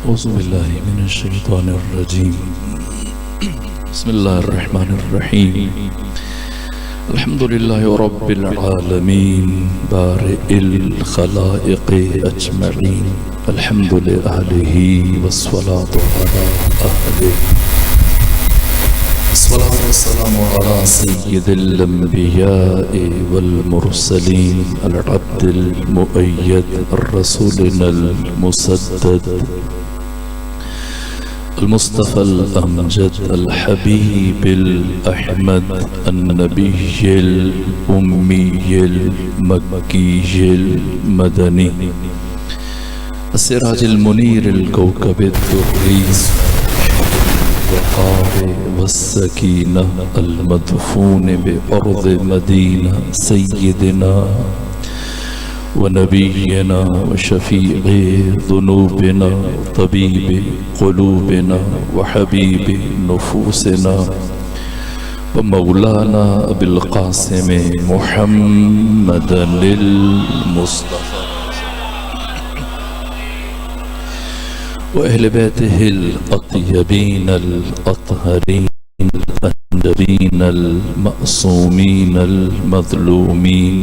أعوذ بالله من الشيطان الرجيم. بسم الله الرحمن الرحيم. الحمد لله رب العالمين بارئ الخلائق أجمعين. الحمد لأهله والصلاة على أهله. الصلاة والسلام على سيد الأنبياء والمرسلين العبد المؤيد الرسولنا المسدد المصطفى الأمجد الحبيب الأحمد النبي الأمي المكي المدني السراج المنير الكوكب الدري الوقار والسكينة المدفون بأرض مدينة سيدنا ونبينا وشفيع ذنوبنا طبيب قلوبنا وحبيب نفوسنا ومولانا أبي القاسم محمد المصطفى وأهل بيته الأطيبين الأطهرين الأنجبين المأصومين المظلومين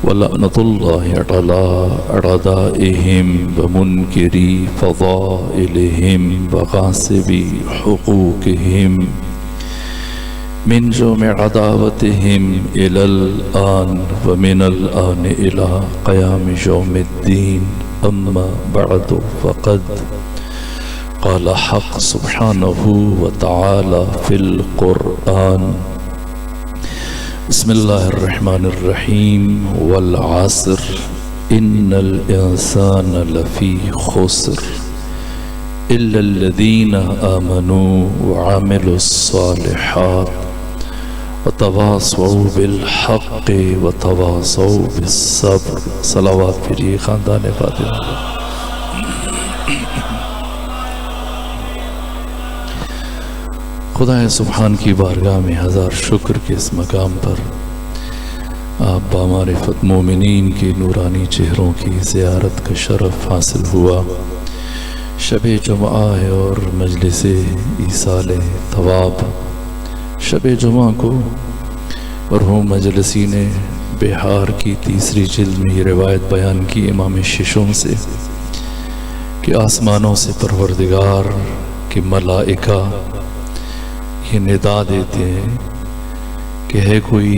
ولعنة الله على أعدائهم ومنكري فضائلهم وغاصبي حقوقهم من جمع عداوتهم إلى الآن ومن الآن إلى قيام يوم الدين. أما بعد فقد قال حق سبحانه وتعالى في القرآن بسم الله الرحمن الرحيم والعصر إن الإنسان لفي خسر إلا الذين آمنوا وعملوا الصالحات وتواصوا بالحق وتواصوا بالصبر. صلوات پھری خاندان فاطمہ. خدا سبحان کی بارگاہ میں ہزار شکر کے اس مقام پر آپ بامعرفت مومنین کے نورانی چہروں کی زیارت کا شرف حاصل ہوا. شب جمعہ ہے اور مجلس ایصال ثواب. شب جمعہ کو مرحوم مجلسی نے بہار کی تیسری جلد میں یہ روایت بیان کی امام ششم سے کہ آسمانوں سے پروردگار کے ملائکہ یہ ندا دیتے ہیں کہ ہے کوئی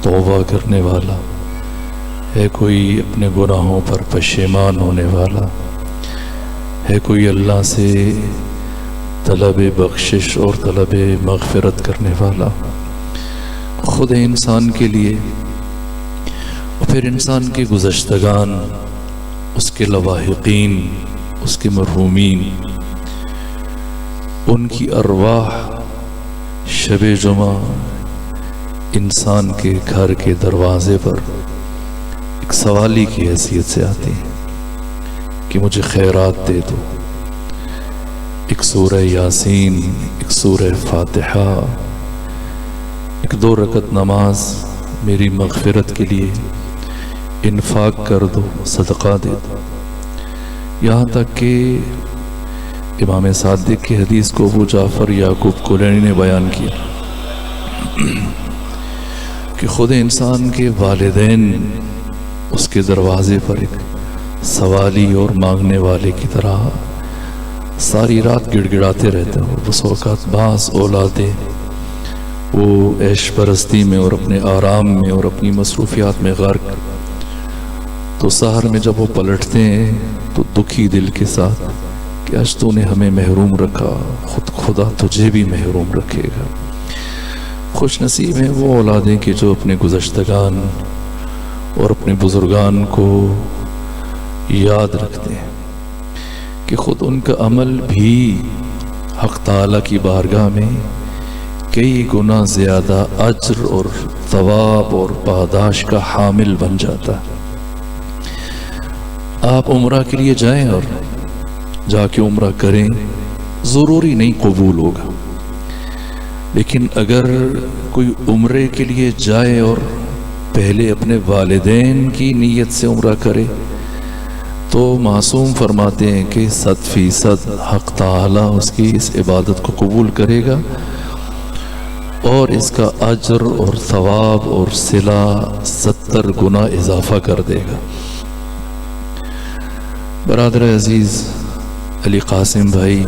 توبہ کرنے والا، ہے کوئی اپنے گناہوں پر پشیمان ہونے والا، ہے کوئی اللہ سے طلب بخشش اور طلب مغفرت کرنے والا. خود انسان کے لیے اور پھر انسان کے گزشتگان، اس کے لواحقین، اس کے مرحومین، ان کی ارواح شب جمعہ انسان کے گھر کے دروازے پر ایک سوالی کی حیثیت سے آتی ہیں کہ مجھے خیرات دے دو. ایک سورہ یاسین، ایک سورہ فاتحہ، ایک 2 رکعت نماز میری مغفرت کے لیے انفاق کر دو، صدقہ دے دو. یہاں تک کہ امام صادق کی حدیث کو ابو جعفر یعقوب کلینی نے بیان کیا کہ خود انسان کے والدین اس کے دروازے پر ایک سوالی اور مانگنے والے کی طرح ساری رات گڑ گڑاتے رہتے ہیں. اور بس اوقات بعض اولادیں وہ عیش پرستی میں اور اپنے آرام میں اور اپنی مصروفیات میں غرق، تو سحر میں جب وہ پلٹتے ہیں تو دکھی دل کے ساتھ کہ آج تو نے ہمیں محروم رکھا، خدا تجھے بھی محروم رکھے گا. خوش نصیب ہیں وہ اولادیں کہ جو اپنے گزشتگان اور اپنے بزرگان کو یاد رکھتے ہیں کہ خود ان کا عمل بھی حق تعالیٰ کی بارگاہ میں کئی گنا زیادہ اجر اور ثواب اور پاداش کا حامل بن جاتا ہے. آپ عمرہ کے لیے جائیں اور جا کے عمرہ کریں، ضروری نہیں قبول ہوگا، لیکن اگر کوئی عمرے کے لیے جائے اور پہلے اپنے والدین کی نیت سے عمرہ کرے تو معصوم فرماتے ہیں کہ 100% حق تعالی اس کی اس عبادت کو قبول کرے گا اور اس کا اجر اور ثواب اور صلہ 70 گنا اضافہ کر دے گا۔ برادر عزیز علی قاسم بھائی،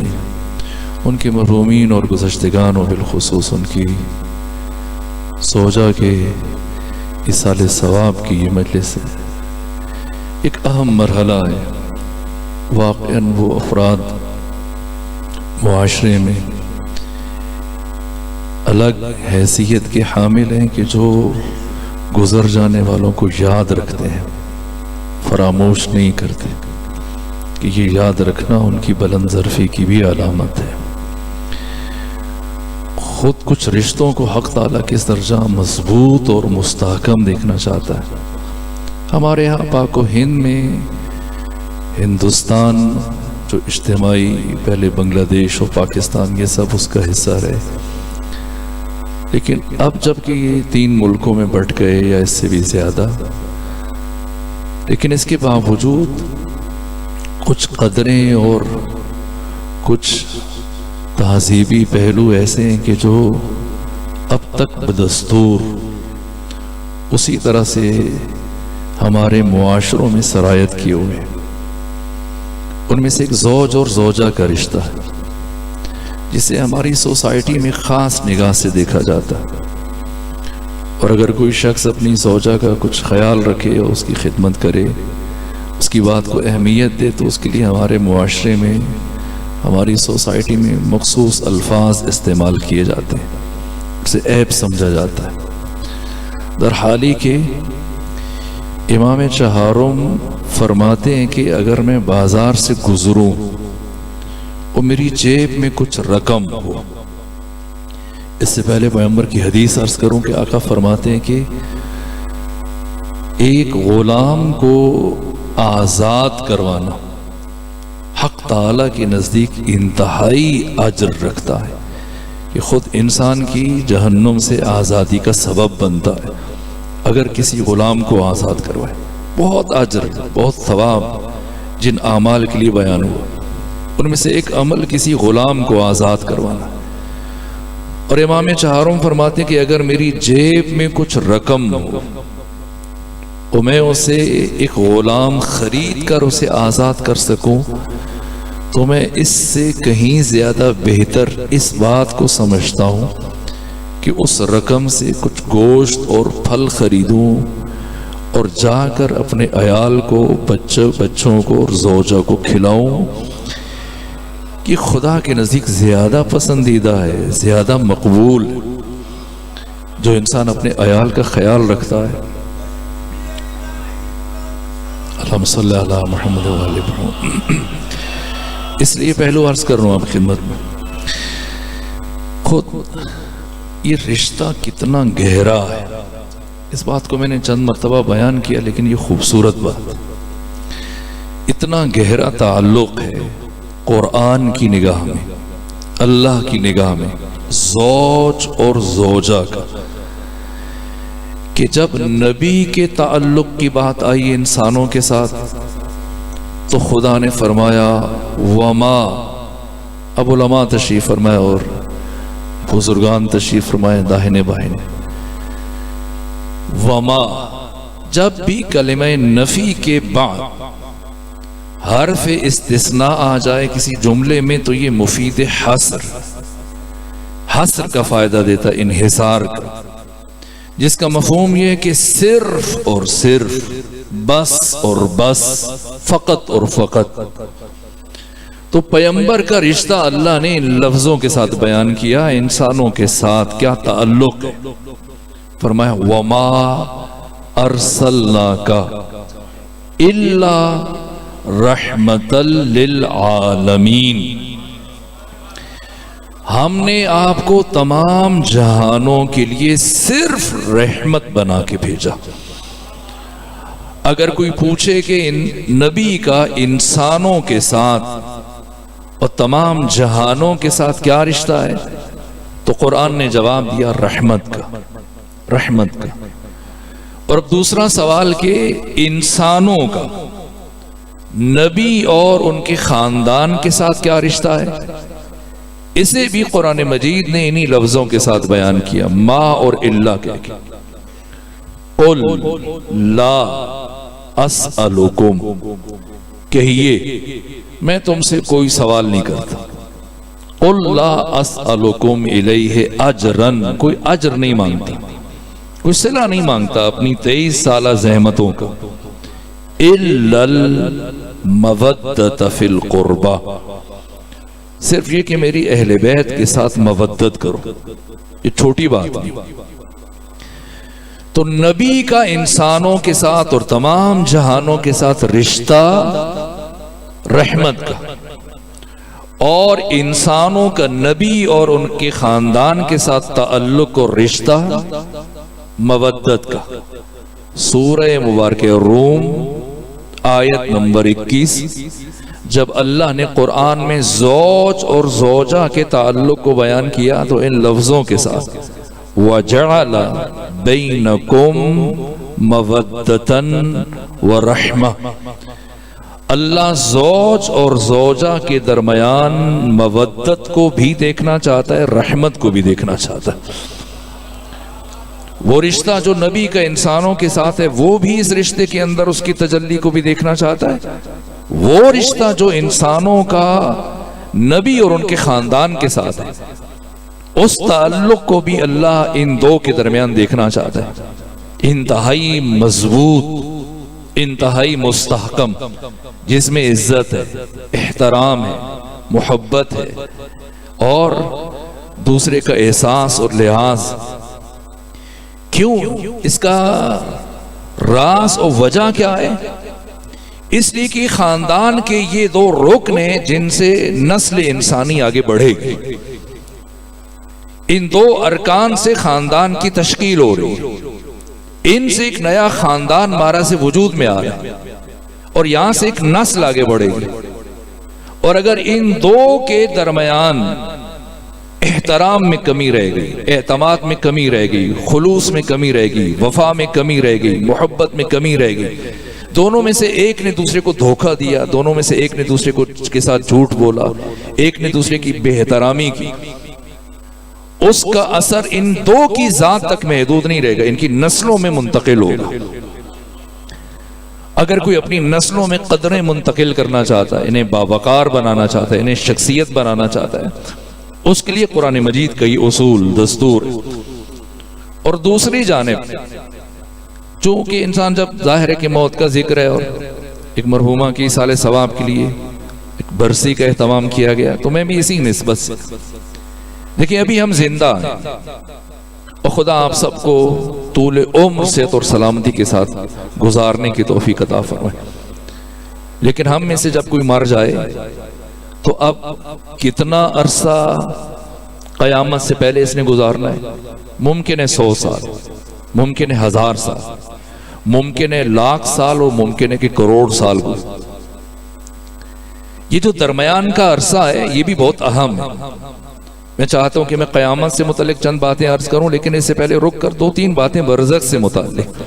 ان کے مرحومین اور گزشتگان و بالخصوص ان کی سوجا کے ایصال ثواب کی یہ مجلس ہے، ایک اہم مرحلہ ہے۔ واقعاً وہ افراد معاشرے میں الگ حیثیت کے حامل ہیں کہ جو گزر جانے والوں کو یاد رکھتے ہیں، فراموش نہیں کرتے، کہ یہ یاد رکھنا ان کی بلند ظرفی کی بھی علامت ہے۔ خود کچھ رشتوں کو حق تعالیٰ کس درجہ مضبوط اور مستحکم دیکھنا چاہتا ہے۔ ہمارے یہاں پاک و ہند میں ہندوستان جو اجتماعی پہلے بنگلہ دیش اور پاکستان یہ سب اس کا حصہ رہے، لیکن اب جب کہ یہ 3 ملکوں میں بٹ گئے یا اس سے بھی زیادہ، لیکن اس کے باوجود کچھ قدریں اور کچھ تہذیبی پہلو ایسے ہیں کہ جو اب تک بدستور اسی طرح سے ہمارے معاشروں میں سرایت کیے ہوئے ہیں۔ ان میں سے ایک زوج اور زوجہ کا رشتہ ہے جسے ہماری سوسائٹی میں خاص نگاہ سے دیکھا جاتا ہے، اور اگر کوئی شخص اپنی زوجہ کا کچھ خیال رکھے اور اس کی خدمت کرے، اس کی بات کو اہمیت دے، تو اس کے لیے ہمارے معاشرے میں، ہماری سوسائٹی میں مخصوص الفاظ استعمال کیے جاتے ہیں، اسے عیب سمجھا جاتا ہے۔ در حالی کہ امام چہارم فرماتے ہیں کہ اگر میں بازار سے گزروں اور میری جیب میں کچھ رقم ہو، اس سے پہلے پیغمبر کی حدیث عرض کروں کہ آقا فرماتے ہیں کہ ایک غلام کو آزاد کروانا حق تعالیٰ کے نزدیک انتہائی اجر رکھتا ہے، کہ خود انسان کی جہنم سے آزادی کا سبب بنتا ہے اگر کسی غلام کو آزاد کروائے۔ بہت اجر، بہت ثواب جن اعمال کے لیے بیان ہوا، ان میں سے ایک عمل کسی غلام کو آزاد کروانا۔ اور امام چہارم فرماتے ہیں کہ اگر میری جیب میں کچھ رقم ہو اور میں اسے ایک غلام خرید کر اسے آزاد کر سکوں، تو میں اس سے کہیں زیادہ بہتر اس بات کو سمجھتا ہوں کہ اس رقم سے کچھ گوشت اور پھل خریدوں اور جا کر اپنے عیال کو، بچوں کو اور زوجہ کو کھلاؤں، کہ خدا کے نزدیک زیادہ پسندیدہ ہے، زیادہ مقبول جو انسان اپنے عیال کا خیال رکھتا ہے۔ اللہم صلی علی محمد و آل محمد۔ اس لیے پہلو عرض کر رہا ہوں آپ خدمت میں، خود یہ رشتہ کتنا گہرا ہے، اس بات کو میں نے چند مرتبہ بیان کیا، لیکن یہ خوبصورت بات، اتنا گہرا تعلق ہے قرآن کی نگاہ میں، اللہ کی نگاہ میں، زوج اور زوجہ کا، کہ جب نبی کے تعلق کی بات آئی انسانوں کے ساتھ تو خدا نے فرمایا وما، اب علماء تشریف فرمائے اور بزرگان تشریف فرمائے داہنے بائنے، وما جب بھی کلمہ نفی کے بعد حرف استثناء آ جائے کسی جملے میں تو یہ مفید حصر کا فائدہ دیتا، انحصار کا، جس کا مفہوم یہ ہے کہ صرف اور صرف، بس اور بس، فقط اور فقط۔ تو پیغمبر کا رشتہ اللہ نے ان لفظوں کے ساتھ بیان کیا، انسانوں کے ساتھ کیا تعلق ہے، فرمایا وما ارسلناک الا رحمت للعالمین، ہم نے آپ کو تمام جہانوں کے لیے صرف رحمت بنا کے بھیجا۔ اگر کوئی پوچھے کہ نبی کا انسانوں کے ساتھ اور تمام جہانوں کے ساتھ کیا رشتہ ہے، تو قرآن نے جواب دیا رحمت کا، رحمت کا۔ اور اب دوسرا سوال کہ انسانوں کا، نبی اور ان کے خاندان کے ساتھ کیا رشتہ ہے، اسے بھی قرآن مجید نے انہی لفظوں کے ساتھ بیان کیا، ما اور الا کہہ کے، قل لا اسألکم، کہیے میں تم سے کوئی سوال نہیں کرتا، قل لا اسألکم الیہ اجرن، کوئی اجر نہیں مانگتا، کوئی صلہ نہیں مانگتا اپنی 23 سالہ زحمتوں کا، الا المودۃ فی القربہ، صرف یہ کہ میری اہل بیت کے ساتھ مودت کرو، یہ چھوٹی بات نہیں۔ تو نبی کا انسانوں کے ساتھ اور تمام جہانوں کے ساتھ رشتہ رحمت کا، اور انسانوں کا نبی اور ان کے خاندان کے ساتھ تعلق اور رشتہ مودت کا۔ سورہ مبارکہ روم آیت نمبر 21، جب اللہ نے قرآن میں زوج اور زوجہ کے تعلق کو بیان کیا تو ان لفظوں کے ساتھ وَجَعَلَ بَيْنَكُمْ مَوَدَّةً وَرَحْمَةً، اللہ زوج اور زوجہ کے درمیان مودت کو بھی دیکھنا چاہتا ہے، رحمت کو بھی دیکھنا چاہتا ہے۔ وہ رشتہ جو نبی کا انسانوں کے ساتھ ہے، وہ بھی اس رشتے کے اندر اس کی تجلی کو بھی دیکھنا چاہتا ہے، وہ رشتہ جو انسانوں کا نبی اور ان کے خاندان کے ساتھ ہے، اس تعلق کو بھی اللہ ان دو کے درمیان دیکھنا چاہتا ہے، انتہائی مضبوط، انتہائی مستحکم، جس میں عزت ہے، احترام ہے، محبت ہے، اور دوسرے کا احساس اور لحاظ۔ کیوں؟ اس کا راز اور وجہ کیا ہے؟ اس لیے کہ خاندان کے یہ دو رکن ہیں جن سے نسل انسانی آگے بڑھے گی، ان دو ارکان سے خاندان کی تشکیل ہو رہی ہے، ان سے ایک نیا خاندان مارا سے وجود میں آ رہا ہے، اور یہاں سے ایک نسل آگے بڑھے گی۔ اور اگر ان دو کے درمیان احترام میں کمی رہ گئی، اعتماد میں کمی رہ گئی، خلوص میں کمی رہ گئی، وفا میں کمی رہ گئی، محبت میں کمی رہ گئی، دونوں میں سے ایک نے دوسرے کو دھوکہ دیا، دونوں میں سے ایک نے دوسرے کو کے ساتھ جھوٹ بولا، ایک نے دوسرے کی بے احترامی کی، اس کا اثر ان دو کی ذات تک محدود نہیں رہے گا، ان کی نسلوں میں منتقل ہوگا۔ اگر کوئی اپنی نسلوں میں قدریں منتقل کرنا چاہتا ہے، انہیں باوقار بنانا چاہتا ہے، انہیں شخصیت بنانا چاہتا ہے، اس کے لیے قرآن مجید کئی اصول، دستور۔ اور دوسری جانب چونکہ انسان جب ظاہر ہے کہ موت کا ذکر ہے اور ایک مرحومہ کی سال ثواب کے لیے ایک برسی کا اہتمام کیا گیا، تو میں بھی اسی نسبت سے دیکھیں ابھی ہم زندہ ہیں، اور خدا آپ سب کو طول عمر صحت اور سلامتی کے ساتھ گزارنے کی توفیق عطا فرمائے، لیکن ہم میں سے جب کوئی مر جائے تو اب کتنا عرصہ قیامت سے پہلے اس نے گزارنا ہے؟ ممکن ہے 100 سال، ممکن ہے 1000 سال، ممکن ہے 1,00,000 سال، اور ممکن ہے کہ کروڑ سال گزار۔ یہ جو درمیان کا عرصہ ہے یہ بھی بہت اہم ہے۔ میں چاہتا ہوں کہ میں قیامت سے متعلق چند باتیں عرض کروں، لیکن اس سے پہلے رک کر 2-3 باتیں برزخ سے متعلق۔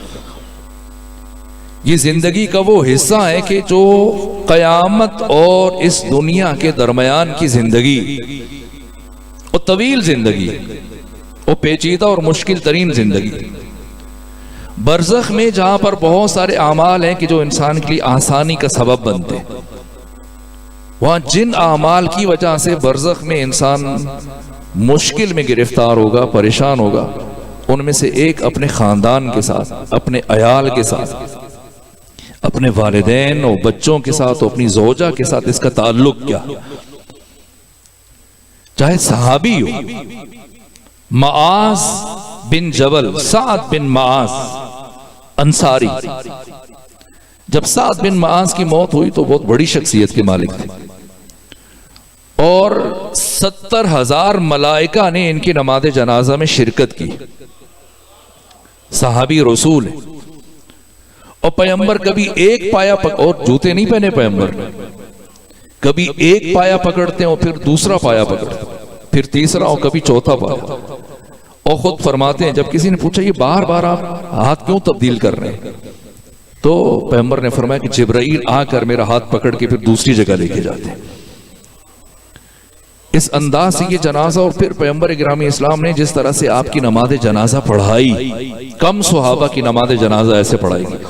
یہ زندگی کا وہ حصہ ہے کہ جو قیامت اور اس دنیا کے درمیان کی زندگی، اور طویل زندگی، اور پیچیدہ اور مشکل ترین زندگی، برزخ میں جہاں پر بہت سارے اعمال ہیں کہ جو انسان کے لیے آسانی کا سبب بنتے ہیں، وہاں جن اعمال کی وجہ سے برزخ میں انسان مشکل میں گرفتار ہوگا، پریشان ہوگا، ان میں سے ایک اپنے خاندان کے ساتھ، اپنے عیال کے ساتھ، اپنے والدین اور بچوں کے ساتھ، اور اپنی زوجہ کے ساتھ اس کا تعلق کیا۔ چاہے صحابی ہو، معاذ بن جبل، سعد بن معاذ انصاری، جب سعد بن معاذ کی موت ہوئی تو بہت بڑی شخصیت کے مالک تھے، اور 70,000 ملائکہ نے ان کی نماز جنازہ میں شرکت کی۔ صحابی رسول ہے، اور پیغمبر کبھی ایک پایا اور جوتے نہیں پہنے پیغمبر، کبھی ایک پایا پکڑتے ہیں اور پھر دوسرا پایا پکڑتے ہیں، پھر تیسرا اور کبھی چوتھا پایا، اور خود فرماتے ہیں جب کسی نے پوچھا یہ بار بار آپ ہاتھ کیوں تبدیل کر رہے ہیں، تو پیغمبر نے فرمایا کہ جبرائیل آ کر میرا ہاتھ پکڑ کے پھر دوسری جگہ لے کے جاتے ہیں۔ اس انداز سے یہ جنازہ، اور پھر پیغمبر گرامی اسلام نے جس طرح سے آپ کی نماز جنازہ پڑھائی، کم صحابہ کی نماز جنازہ ایسے پڑھائی گئی۔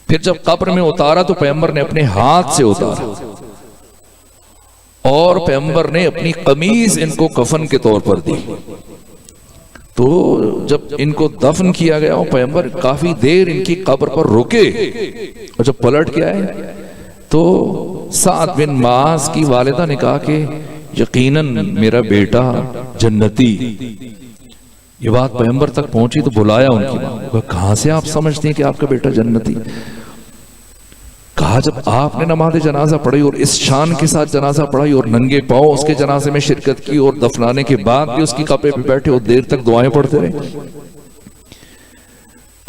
پھر جب قبر میں اتارا تو پیغمبر نے اپنے ہاتھ سے اتارا، اور پیغمبر نے اپنی قمیض ان کو کفن کے طور پر دی۔ تو جب ان کو دفن کیا گیا، پیغمبر کافی دیر ان کی قبر پر رکے، اور جب پلٹ کے آئے تو سعد بن معاذ کی والدہ نے کہا کہ یقیناً میرا بیٹا جنتی۔ یہ بات پیغمبر تک پہنچی تو بلایا ان کی ماں، کہاں سے آپ سمجھتے ہیں کہ آپ کا بیٹا جنتی؟ کہا جب آپ نے نماز جنازہ پڑھی اور اس شان کے ساتھ جنازہ پڑھائی اور ننگے پاؤں اس کے جنازے میں شرکت کی، اور دفنانے کے بعد بھی اس کی قبر پہ بیٹھے اور دیر تک دعائیں پڑھتے رہے،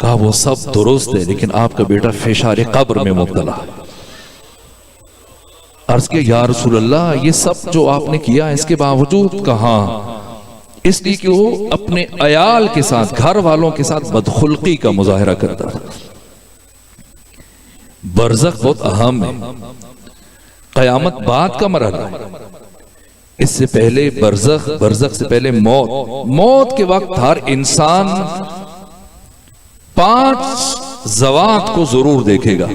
کہا وہ سب درست ہے، لیکن آپ کا بیٹا فشار قبر میں مبتلا۔ عرض کہ یا رسول اللہ، یہ سب جو آپ نے کیا اس کے باوجود کہاں؟ اس لیے کہ وہ اپنے عیال کے ساتھ، گھر والوں کے ساتھ بدخلقی کا مظاہرہ کرتا تھا۔ برزخ بہت اہم ہے، قیامت بعد کا مرحلہ ہے۔ اس سے پہلے برزخ، برزخ سے پہلے موت۔ موت کے وقت ہر انسان 5 ذوات کو ضرور دیکھے گا،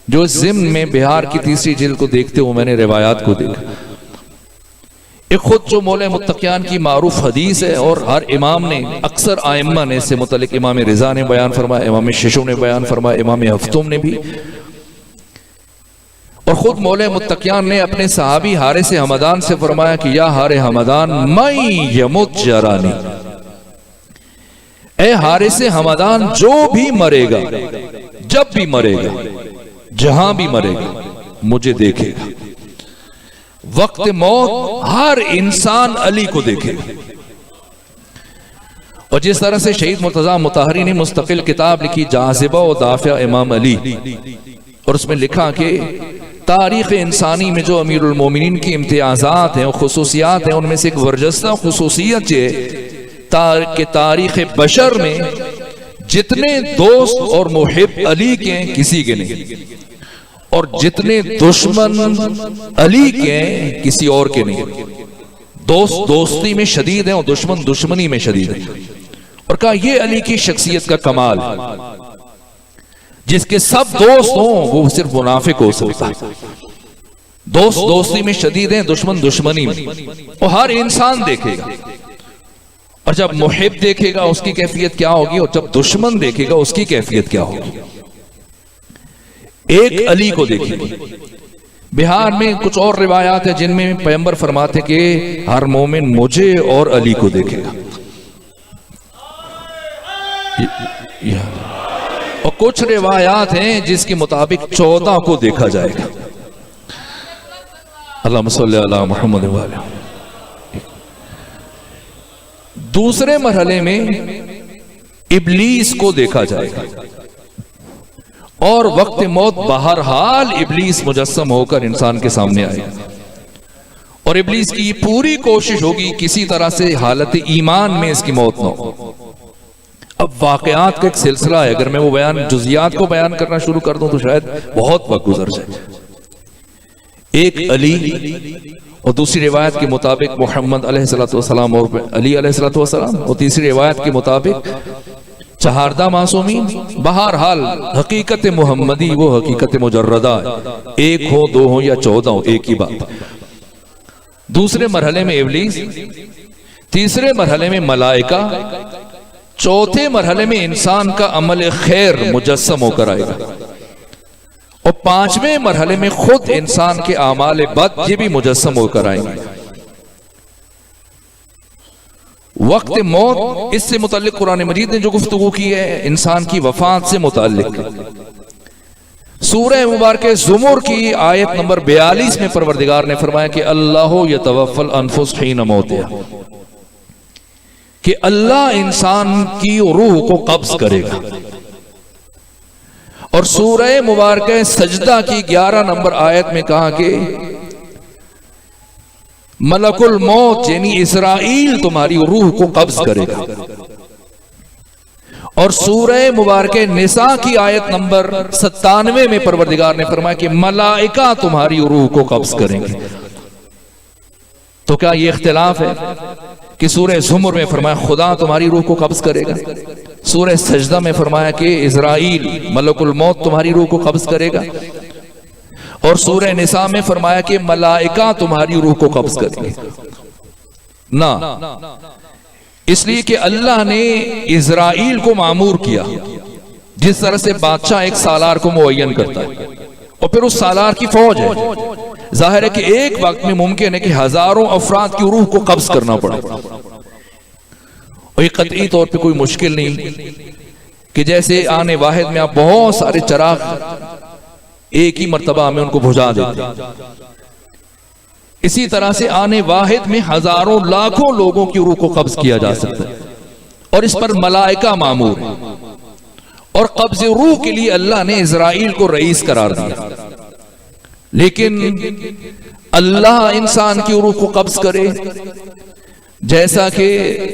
جو اس ضمن میں بہار کی 3ری جلد کو دیکھتے ہو میں نے روایات کو دیکھا۔ ایک خود جو مولا متقیان کی معروف حدیث ہے، اور ہر امام نے، اکثر آئمہ نے اس سے متعلق، امام رضا نے بیان فرمایا، امام ششو نے بیان فرمایا، امام ہفتم نے بھی، اور خود مولا متقیان نے اپنے صحابی حارث حمدان سے فرمایا کہ یا حارث حمدان من یمت جرانی، اے حارث حمدان جو بھی مرے گا، جب بھی مرے گا، جہاں بھی مرے گا، مجھے دیکھے گا۔ وقت موت ہر انسان علی کو دیکھے گا۔ اور جس طرح سے شہید مرتضی مطہری نے مستقل کتاب لکھی جاذبہ و دافع امام علی، اور اس میں لکھا کہ تاریخ انسانی میں جو امیر المومنین کی امتیازات ہیں اور خصوصیات ہیں، ان میں سے ایک برجستہ خصوصیت یہ کہ تاریخ بشر میں جتنے دوست اور محب علی کے ہیں کسی کے نہیں، اور جتنے دشمن علی کے ہیں کسی اور کے نہیں۔ دوست دوستی میں شدید ہیں اور دشمن دشمنی میں شدید ہیں، اور کہا یہ علی کی شخصیت کا کمال ہے، جس کے سب دوست ہوں وہ صرف منافق ہو سکتا ہے۔ دوست دوستی میں شدید ہیں، دشمن دشمنی میں، اور ہر انسان دیکھے گا، اور جب محب دیکھے گا اس کی کیفیت کیا ہوگی، اور جب دشمن دیکھے گا اس کی کیفیت کیا ہوگی۔ ایک علی کو دیکھیں گے۔ بہار میں کچھ اور روایات ہیں جن میں پیغمبر فرماتے کہ ہر مومن مجھے اور علی کو دیکھے گا، اور کچھ روایات ہیں جس کے مطابق 14 کو دیکھا جائے گا۔ اللہم صلی علی محمد و علیہ۔ دوسرے مرحلے میں ابلیس کو دیکھا جائے گا، اور وقت موت بہرحال ابلیس مجسم ہو کر انسان کے سامنے آئے گا، اور ابلیس کی پوری کوشش ہوگی کسی طرح سے حالت ایمان میں اس کی موت نہ ہو۔ اب واقعات کا ایک سلسلہ ہے، اگر میں وہ جزیات کو بیان کرنا شروع کر دوں تو شاید بہت وقت گزر جائے۔ ایک علی، اور دوسری روایت کے مطابق محمد علیہ السلام اور علی علیہ السلام، اور تیسری روایت کے مطابق چہاردہ معصومین۔ بہرحال حقیقت محمدی وہ حقیقت مجردہ ہے، ایک ہو، 2 ہو یا 14 ہو، ایک ہی بات۔ دوسرے مرحلے میں ابلیس، تیسرے مرحلے میں ملائکہ، چوتھے مرحلے میں انسان کا عمل خیر مجسم ہو کر آئے گا، اور 5ویں مرحلے میں خود انسان کے اعمال بد یہ بھی مجسم ہو کر آئیں گے۔ وقت موت، اس سے متعلق قرآن مجید نے جو گفتگو کی ہے انسان کی وفات سے متعلق، سورہ مبارکہ زمر کی آیت نمبر 42 میں پروردگار نے فرمایا کہ اللہ یتوفی الانفس حین موتہا، کہ اللہ انسان کی روح کو قبض کرے گا۔ اور سورہ مبارکہ سجدہ کی 11 نمبر آیت میں کہا کہ ملک الموت یعنی اسرائیل تمہاری روح کو قبض کرے گا، اور سورہ مبارکہ نساء کی آیت نمبر 97 میں پروردگار نے فرمایا کہ ملائکہ تمہاری روح کو قبض کریں گے۔ تو کیا یہ اختلاف ہے کہ سورہ زمر میں فرمایا خدا تمہاری روح کو قبض کرے گا، سورہ سجدہ میں فرمایا کہ اسرائیل ملک الموت تمہاری روح کو قبض کرے گا، اور سورہ نساء میں فرمایا کہ ملائکہ تمہاری روح کو قبض کریں گے؟ نہ، اس لیے کہ اللہ نے اسرائیل کو معمور کیا، جس طرح سے بادشاہ ایک سالار کو معین کرتا ہے اور پھر اس سالار کی فوج ہے، ظاہر ہے کہ ایک وقت میں ممکن ہے کہ ہزاروں افراد کی روح کو قبض کرنا پڑے، اور یہ قطعی طور پہ کوئی مشکل نہیں کہ جیسے آنے واحد میں آپ بہت سارے چراغ ایک ہی مرتبہ میں ان کو بجھا دیتے ہیں، اسی طرح سے آنے واحد میں ہزاروں لاکھوں لوگوں کی روح کو قبض کیا جا سکتا ہے، اور اس پر ملائکہ مامور ہیں، اور قبض روح کے لیے اللہ نے اسرائیل کو رئیس قرار دیا۔ لیکن اللہ انسان کی روح کو قبض کرے، جیسا کہ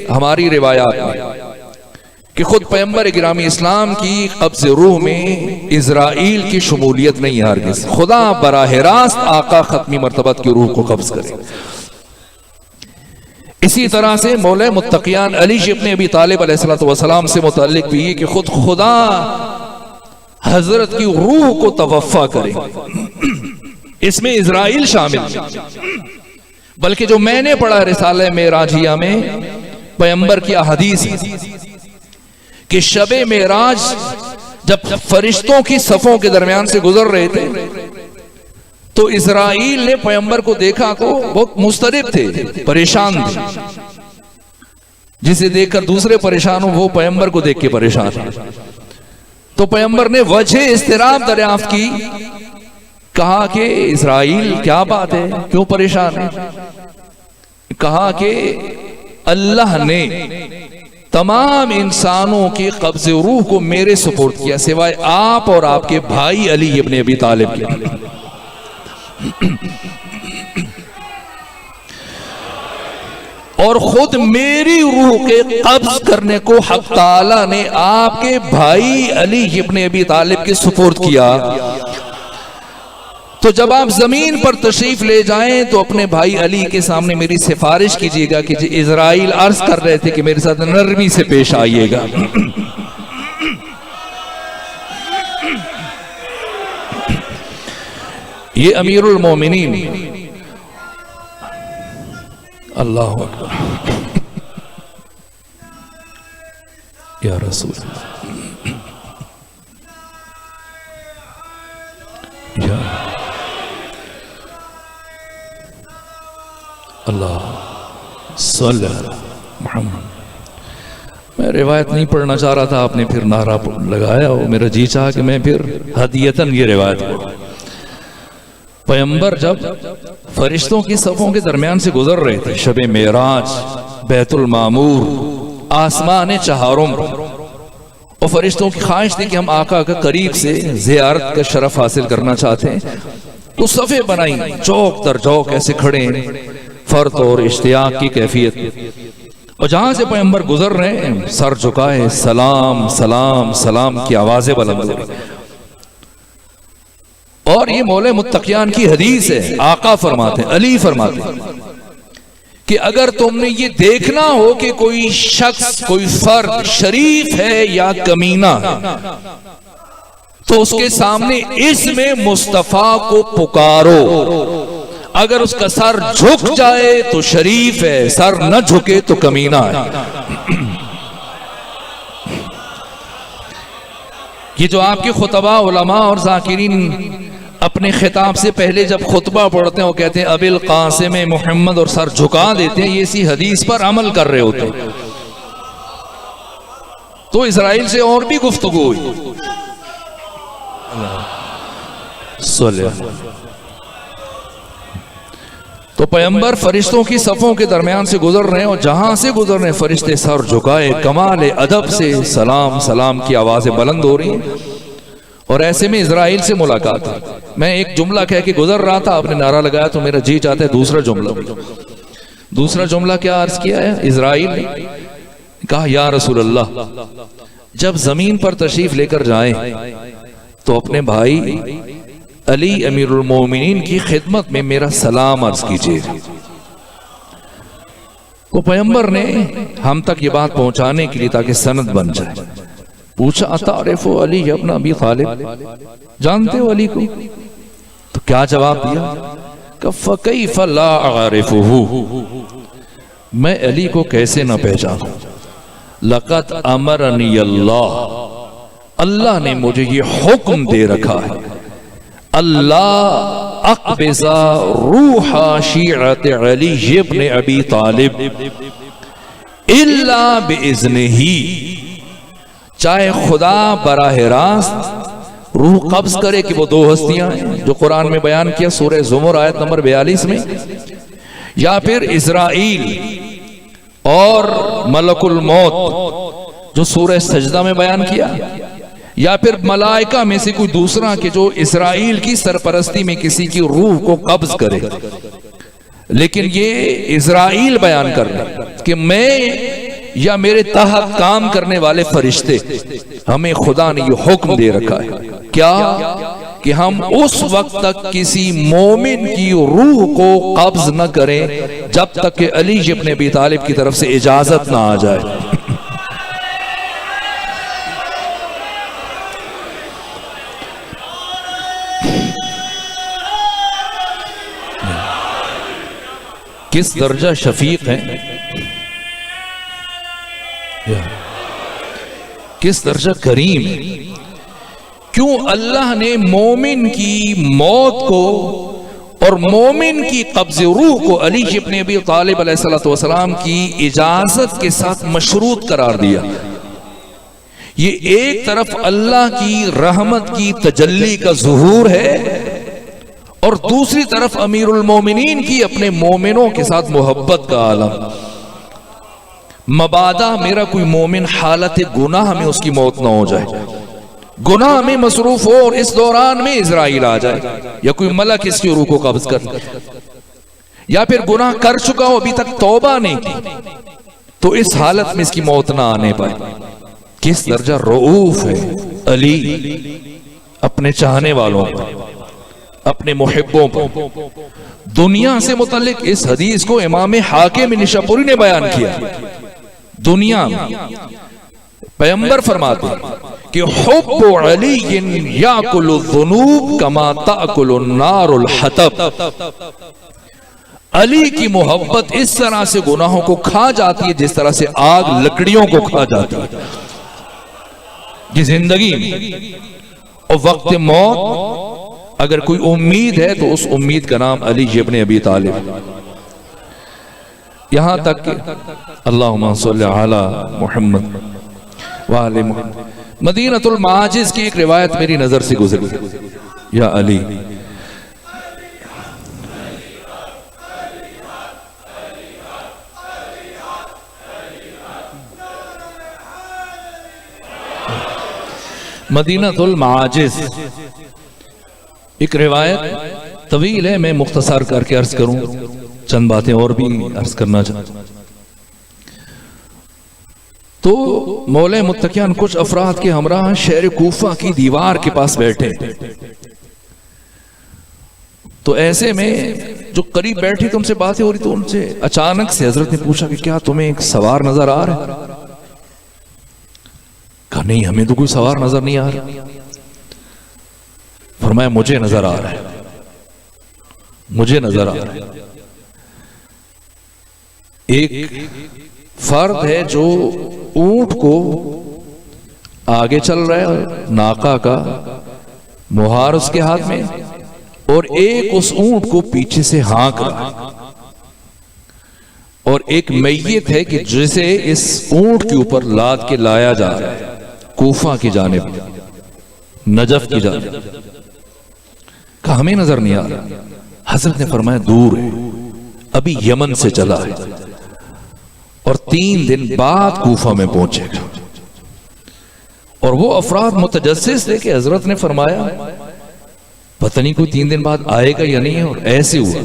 ہماری روایات میں کہ خود پیغمبر گرامی اسلام کی قبض روح میں اسرائیل کی شمولیت نہیں ہے ہرگز، خدا براہ راست آقا ختمی مرتبت کی روح کو قبض کرے۔ اسی طرح سے مولا متقیان علی ابن ابی طالب علیہ السلام سے متعلق بھی ہے کہ خود خدا حضرت کی روح کو توفا کرے، اس میں اسرائیل شامل، بلکہ جو میں نے پڑھا رسالہ معراجیہ میں پیغمبر کی احادیث کہ شب معراج جب فرشتوں کی صفوں کے درمیان سے گزر رہے تھے تو اسرائیل نے پیغمبر کو دیکھا تو بہت مضطرب تھے، پریشان تھے، جسے دیکھ کر دوسرے پریشان ہوں وہ پیغمبر کو دیکھ کے پریشان ہیں۔ تو پیغمبر نے وجہ اضطراب دریافت کی، کہا کہ اسرائیل کیا بات ہے، کیوں پریشان ہے؟ کہا کہ اللہ نے تمام انسانوں کی قبض روح کو میرے سپرد کیا سوائے آپ اور آپ کے بھائی علی ابن ابی طالب کے۔ اور خود میری روح کے قبض کرنے کو حق تعالی نے آپ کے بھائی علی ابن ابی طالب کے سپرد کیا۔ تو جب آپ زمین پر تشریف لے جائیں تو اپنے بھائی علی کے سامنے میری سفارش کیجیے گا کہ اسرائیل عرض کر رہے تھے کہ میرے ساتھ نرمی سے پیش آئیے گا۔ یہ امیر المومنین اللہ اکبر یا رسول اللہ یا اللہ صلی اللہ محمد۔ میں روایت نہیں پڑھنا چاہ رہا تھا، آپ نے پھر نعرہ لگایا اور میرا جی چاہا کہ میں پھر ہدیتاً یہ روایت پڑھوں۔ پیغمبر جب فرشتوں کی صفوں کے درمیان سے گزر رہے تھے شب معراج، بیت المعمور، آسمان چہارم، اور فرشتوں کی خواہش تھی کہ ہم آقا کا قریب سے زیارت کا شرف حاصل کرنا چاہتے ہیں، تو صفیں بنائیں، چوک در چوک ایسے کھڑے ہیں، فرط اور اشتیاق کی کیفیت، اور جہاں سے پیغمبر گزر رہے ہیں سر جھکائے سلام سلام سلام کی آوازیں بلند ہو رہی۔ اور یہ مولا متقیان کی حدیث ہے، آقا فرماتے ہیں، علی فرماتے ہیں کہ اگر تم نے یہ دیکھنا ہو کہ کوئی شخص، کوئی فرد شریف ہے یا کمینہ ہے تو اس کے سامنے اسم مصطفیٰ کو پکارو، اگر اس کا سر جھک جائے تو شریف ہے، سر نہ جھکے تو کمینہ ہے۔ یہ جو آپ کے خطبہ علماء اور ذاکرین اپنے خطاب سے پہلے جب خطبہ پڑھتے ہیں وہ کہتے ہیں ابی القاسم محمد اور سر جھکا دیتے ہیں، یہ اسی حدیث پر عمل کر رہے ہوتے ہیں۔ تو اسرائیل سے اور بھی گفتگو ہوئی۔ تو پیغمبر فرشتوں کی صفوں کے درمیان سے گزر رہے ہیں اور جہاں سے گزر رہے ہیں فرشتے سر جھکائے کمال ادب سے سلام سلام کی آوازیں بلند ہو رہی ہیں، اور ایسے میں اسرائیل سے ملاقات ہے۔ میں ایک جملہ کہہ کے گزر رہا تھا، آپ نے نعرہ لگایا تو میرا جی چاہتا ہے دوسرا جملہ کیا عرض کیا ہے؟ اسرائیل نے کہا یا رسول اللہ جب زمین پر تشریف لے کر جائیں تو اپنے بھائی علی امیر المومنین کی خدمت میں میرا سلام عرض کیجیے۔ تو پیغمبر نے ہم تک یہ بات پہنچانے کے لیے تاکہ سند بن جائے پوچھا اتعرف علی ابن ابی طالب، جانتے ہو علی کو؟ تو کیا جواب دیا کہ فکیف لا اعرفہ، میں علی کو کیسے نہ پہچانوں، لقد امرنی اللہ نے مجھے یہ حکم دے رکھا ہے، اللہ اقبض روح شیعت علی ابن ابی طالب الا باذنہ، چاہے خدا براہ راست روح قبض کرے کہ وہ دو ہستیاں ہیں جو قرآن میں بیان کیا سورہ زمر آیت نمبر 42 میں، یا پھر اسرائیل اور ملک الموت جو سورہ سجدہ میں بیان کیا، یا پھر ملائکہ میں سے کوئی دوسرا کہ جو اسرائیل کی سرپرستی میں کسی کی روح کو قبض کرے۔ لیکن یہ اسرائیل بیان کر رہا کہ میں یا میرے تحت کام کرنے والے فرشتے، ہمیں خدا نے یہ حکم دے رکھا ہے کیا کہ ہم اس وقت تک کسی مومن کی روح کو قبض نہ کریں جب تک کہ علی ابن ابی طالب کی طرف سے اجازت نہ آ جائے۔ کس درجہ شفیق ہیں، کس درجہ کریم، کیوں اللہ نے مومن کی موت کو اور مومن کی قبض روح کو علی ابن ابی طالب علیہ السلام کی اجازت کے ساتھ مشروط قرار دیا۔ یہ ایک طرف اللہ کی رحمت کی تجلی کا ظہور ہے اور دوسری طرف امیر المومنین کی اپنے مومنوں کے ساتھ محبت کا عالم۔ مبادا میرا کوئی مومن حالت گناہ میں اس کی موت نہ ہو جائے، گناہ میں مصروف ہو اور اس دوران میں اسرائیل آ جائے یا کوئی ملک اس کی روح کو قبض کر، یا پھر گناہ کر چکا ہو ابھی تک توبہ نہیں کی تو اس حالت میں اس کی موت نہ آنے پائے۔ کس درجہ رؤوف ہے علی اپنے چاہنے والوں پر، اپنے محبوں پر۔ دنیا سے متعلق اس حدیث کو امام حاکم نشاپوری نے بیان کیا۔ دنیا پیغمبر فرماتے ہیں کہ حب علی یاکل الذنوب کما تاکل النار الحطب، علی کی محبت اس طرح سے گناہوں کو کھا جاتی ہے جس طرح سے آگ لکڑیوں کو کھا جاتی ہے۔ یہ زندگی اور وقت موت اگر کوئی امید ہے تو اس امید کا نام علی ابن ابی طالب۔ یہاں تک کہ اللہم صلی علی محمد وآل محمد، مدینۃ المعاجز کی ایک روایت میری نظر سے گزری، یا علی مدینۃ المعاجز، ایک روایت طویل ہے، میں مختصر کر کے عرض کروں، چند باتیں اور بھی عرض کرنا چاہتا ہوں۔ تو مولا متقیان کچھ افراد کے ہمراہ شہر کوفہ کی دیوار کے پاس بیٹھے، تو ایسے میں جو قریب بیٹھی تو ان سے باتیں ہو رہی، تو ان سے اچانک سے حضرت نے پوچھا کہ کیا تمہیں ایک سوار نظر آ رہا ہے؟ کہا نہیں، ہمیں تو کوئی سوار نظر نہیں آ رہا۔ فرمایا مجھے نظر آ رہا ہے، مجھے نظر آ رہا ہے۔ ایک فرد ہے جو اونٹ کو آگے چل رہا ہے، ناقہ کا مہار اس کے ہاتھ میں، اور ایک اس اونٹ کو پیچھے سے ہانک رہا ہے، اور ایک میت ہے کہ جسے اس اونٹ کے اوپر لاد کے لایا جا رہا ہے کوفہ کی جانب، نجف کی جانب۔ کہا ہمیں نظر نہیں آ رہا۔ حضرت نے فرمایا دور ہے، ابھی یمن سے چلا ہے اور 3 دن بعد کوفہ میں پہنچے گا۔ اور وہ افراد متجسس تھے کہ حضرت نے فرمایا پتہ نہیں کوئی 3 دن بعد آئے گا یا نہیں ہے، اور ایسے ہوا۔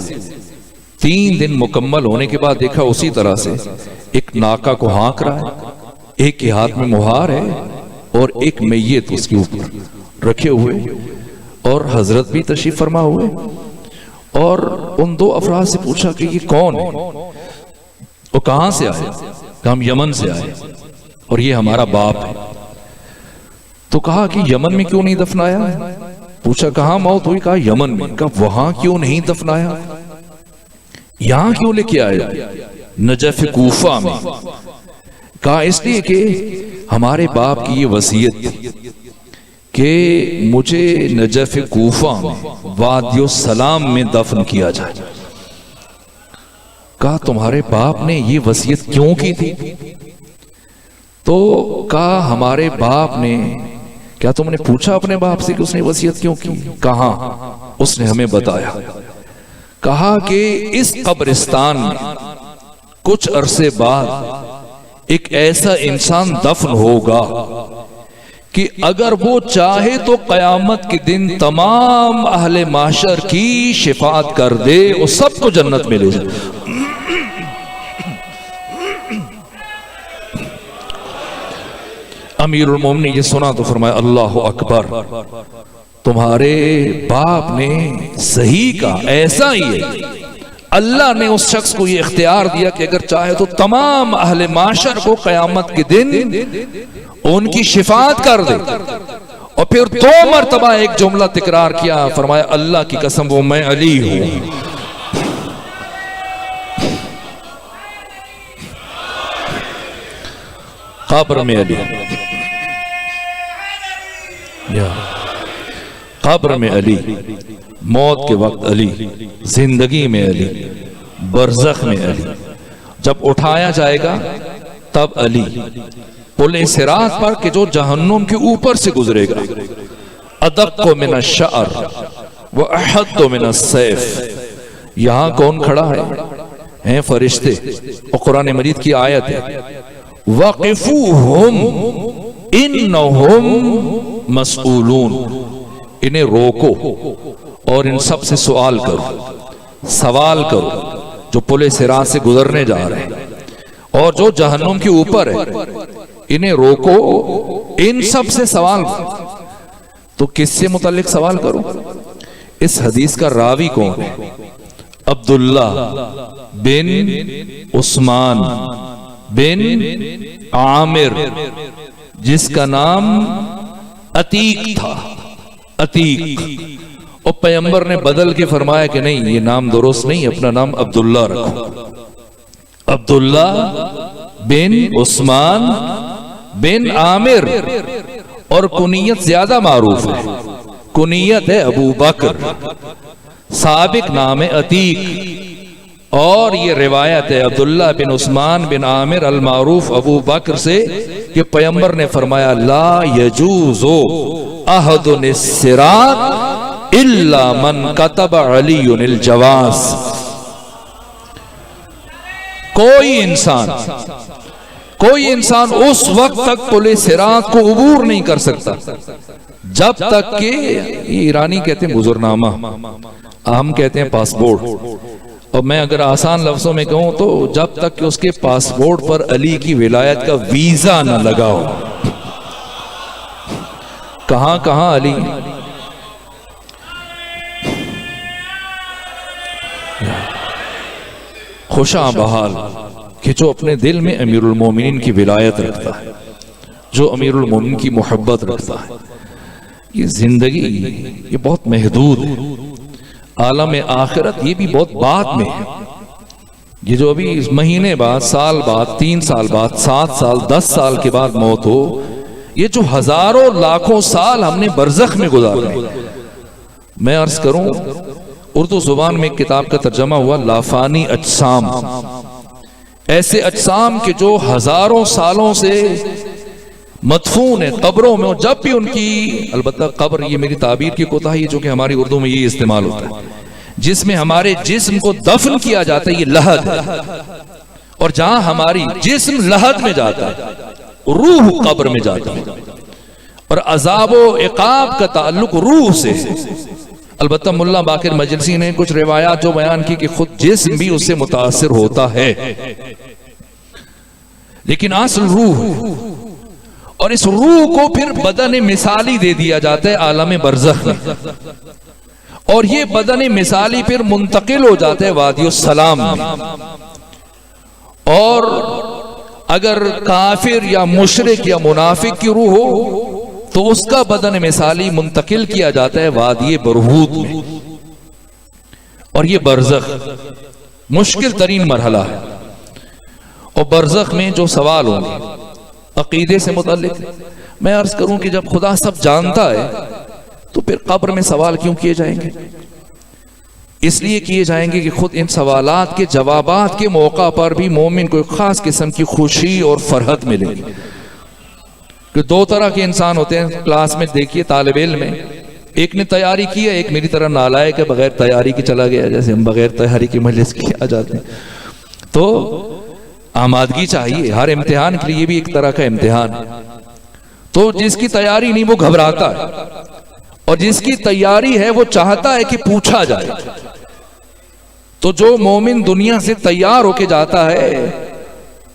3 دن مکمل ہونے کے بعد دیکھا اسی طرح سے ایک ناقہ کو ہانک رہا ہے، ایک کے ہاتھ میں مہار ہے، اور ایک میت اس کے اوپر رکھے ہوئے، اور حضرت بھی تشریف فرما ہوئے، اور ان دو افراد سے پوچھا کہ یہ کون ہے، وہ کہاں سے آئے؟ کہ ہم یمن سے آئے اور یہ ہمارا باپ ہے۔ تو کہا کہ یمن میں کیوں نہیں دفنایا؟ پوچھا کہاں موت ہوئی؟ کہا یمن میں۔ کہا وہاں کیوں نہیں دفنایا؟ یہاں کیوں لے کے آیا نجف کوفہ میں؟ کہا اس لیے کہ ہمارے باپ کی یہ وصیت تھی کہ مجھے نجف کوفہ میں وادی السلام میں دفن کیا جائے۔ کہا تمہارے باپ نے یہ وصیت کیوں کی تھی؟ تو کہا ہمارے باپ نے، کیا تم نے پوچھا اپنے باپ سے کہ اس نے وصیت کیوں کی؟ کہاں؟ اس نے ہمیں بتایا، کہا کہ اس قبرستان میں کچھ عرصے بعد ایک ایسا انسان دفن ہوگا کہ اگر وہ چاہے تو قیامت کے دن تمام اہل محشر کی شفاعت کر دے، وہ سب کو جنت میں لے جائے۔ امیر المومنین نے یہ سنا تو فرمایا اللہ اکبر، تمہارے باپ نے صحیح کہا، ایسا ہی ہے۔ اللہ نے اس شخص کو یہ اختیار دیا کہ اگر چاہے تو تمام اہل معاشر کو قیامت کے دن ان کی شفاعت کر دے۔ اور پھر 2 مرتبہ ایک جملہ تکرار کیا، فرمایا اللہ کی قسم وہ میں علی ہوں۔ قبر میں علی، قبر میں علی، موت کے وقت علی، زندگی میں علی، برزخ میں علی، جب اٹھایا جائے گا تب علی، پل صراط پر کہ جو جہنم کے اوپر سے گزرے گا، ادق من الشعر واحد من السیف۔ یہاں کون کھڑا ہے؟ ہیں فرشتے، اور قرآن مجید کی آیت ہے وَقِفُوهُمْ إِنَّهُمْ مَسْئُولُونَ، انہیں روکو اور ان سب سے سوال کرو، سوال کرو جو پل صراط سے گزرنے جا رہے ہیں اور جو جہنم کے اوپر ہے، انہیں روکو، ان سب سے سوال کرو۔ تو کس سے متعلق سوال کرو؟ اس حدیث کا راوی کون ہے؟ عبداللہ بن عثمان بن عامر، جس کا نام عتیق تھا، عتیق۔ اور پیغمبر نے بدل کے فرمایا کہ نہیں، یہ نام درست نہیں، اپنا نام عبداللہ رکھو۔ عبداللہ بن عثمان بن عامر، اور کنیت زیادہ معروف ہے، کنیت ہے ابو بکر، سابق نام ہے عتیق۔ اور یہ روایت ہے عبداللہ بن عثمان بن عامر المعروف ابو بکر سے کہ پیغمبر نے فرمایا لا یجوز احد الصراط الا من کتب علی الجواز۔ کوئی انسان اس وقت تک پل صراط کو عبور نہیں کر سکتا جب تک کہ، ایرانی کہتے ہیں گزرنامہ، ہم کہتے ہیں پاسپورٹ، اور میں اگر آسان لفظوں میں کہوں تو جب تک کہ اس کے پاسپورٹ پر علی کی ولایت کا ویزا نہ لگا ہو۔ کہاں کہاں علی، خوشاں بحال کہ جو اپنے دل میں امیر المومنین کی ولایت رکھتا ہے، جو امیر المومنین کی محبت رکھتا ہے، یہ زندگی یہ بہت محدود ہے، عالم آخرت یہ بھی بہت بعد میں ہے۔ یہ جو ابھی مہینے بعد، سال بعد، 3 سال بعد، 7 سال، 10 سال کے بعد موت ہو، یہ جو ہزاروں لاکھوں سال ہم نے برزخ میں گزارے۔ میں عرض کروں، اردو زبان میں ایک کتاب کا ترجمہ ہوا لافانی اجسام، ایسے اجسام کے جو ہزاروں سالوں سے مدفون ہے قبروں میں، اور جب بھی ان کی، البتہ قبر یہ میری تعبیر کی کوتاہی ہے جو کہ ہماری اردو میں یہ استعمال ہوتا ہے، جس میں ہمارے جسم کو دفن کیا جاتا ہے، یہ لحد ہے، اور جہاں ہماری جسم لحد میں جاتا ہے، روح قبر میں جاتا ہے، اور عذاب و عقاب کا تعلق روح سے۔ البتہ ملا باقر مجلسی نے کچھ روایات جو بیان کی کہ خود جسم بھی اس سے متاثر ہوتا ہے، لیکن اصل روح، اور اس روح کو پھر بدن مثالی دے دیا جاتا ہے عالم برزخ میں، اور یہ بدن مثالی پھر منتقل ہو جاتا ہے وادی السلام میں. اور اگر کافر یا مشرک یا منافق کی روح ہو تو اس کا بدن مثالی منتقل کیا جاتا ہے وادی برہوت میں. اور یہ برزخ مشکل ترین مرحلہ ہے. اور برزخ میں جو سوال ہوں گے عقیدے سے متعلق، میں عرض کروں کہ جب خدا سب جانتا ہے تو پھر قبر میں سوال کیوں کیے جائیں گے؟ اس لیے کیے جائیں گے کہ خود ان سوالات کے جوابات کے موقع پر بھی مومن کو ایک خاص قسم کی خوشی اور فرحت ملے گی. کہ دو طرح کے انسان ہوتے ہیں کلاس میں، دیکھیے طالب علم میں، ایک نے تیاری کی ہے، ایک میری طرح نالائق ہے بغیر تیاری کے چلا گیا، جیسے ہم بغیر تیاری کی مجلس کی آ جاتے ہیں. تو آمادگی چاہیے ہر امتحان کے لیے، یہ بھی ایک طرح کا امتحان ہے. تو جس کی تیاری نہیں وہ گھبراتا ہے، اور جس کی تیاری ہے وہ چاہتا ہے کہ پوچھا جائے. تو جو مومن دنیا سے تیار ہو کے جاتا ہے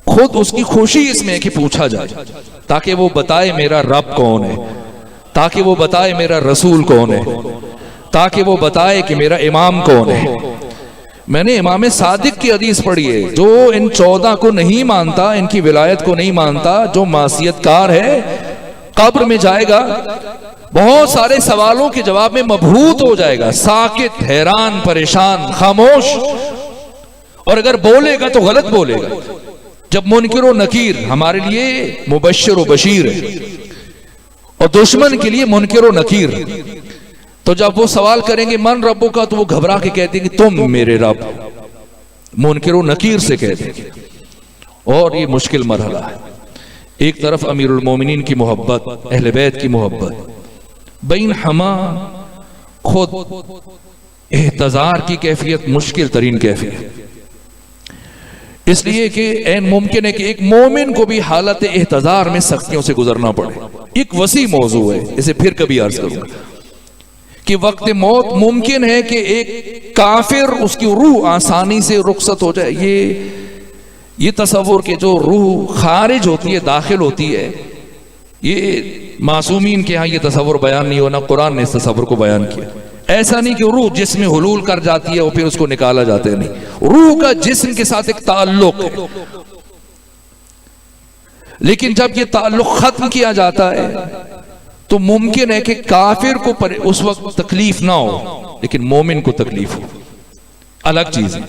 خود اس کی خوشی اس میں ہے کہ پوچھا جائے، تاکہ وہ بتائے میرا رب کون ہے، تاکہ وہ بتائے میرا رسول کون ہے، تاکہ وہ بتائے کہ میرا امام کون ہے. میں نے امام صادق کی حدیث پڑھی ہے، جو ان 14 کو نہیں مانتا، ان کی ولایت کو نہیں مانتا، جو معصیت کار ہے، قبر میں جائے گا بہت سارے سوالوں کے جواب میں مبہوت ہو جائے گا، ساکت، حیران، پریشان، خاموش. اور اگر بولے گا تو غلط بولے گا. جب منکر و نکیر ہمارے لیے مبشر و بشیر ہے اور دشمن کے لیے منکر و نکیر، تو جب وہ سوال کریں گے من ربوں کا، تو وہ گھبرا کے کہتے ہیں کہ تم میرے رب. منکر و نکیر سے کہتے ہیں. اور یہ مشکل مرحلہ ہے. ایک طرف امیر المومنین کی محبت، اہل بیت کی محبت، بین ہما خود احتضار کی کیفیت مشکل ترین کیفیت، اس لیے کہ این ممکن ہے کہ ایک مومن کو بھی حالت احتضار میں سختیوں سے گزرنا پڑے. ایک وسیع موضوع ہے، اسے پھر کبھی عرض کروں گا کہ وقت موت ممکن ہے کہ ایک کافر اس کی روح آسانی سے رخصت ہو جائے. یہ تصور کہ جو روح خارج ہوتی ہے داخل ہوتی ہے، یہ معصومین کے ہاں یہ تصور بیان نہیں ہونا، قرآن نے اس تصور کو بیان کیا. ایسا نہیں کہ روح جسم میں حلول کر جاتی ہے اور پھر اس کو نکالا جاتا ہے، نہیں، روح کا جسم کے ساتھ ایک تعلق ہے. لیکن جب یہ تعلق ختم کیا جاتا ہے تو ممکن ہے کہ کافر کو اس وقت تکلیف نہ ہو لیکن مومن کو تکلیف ہو. الگ چیز ہے.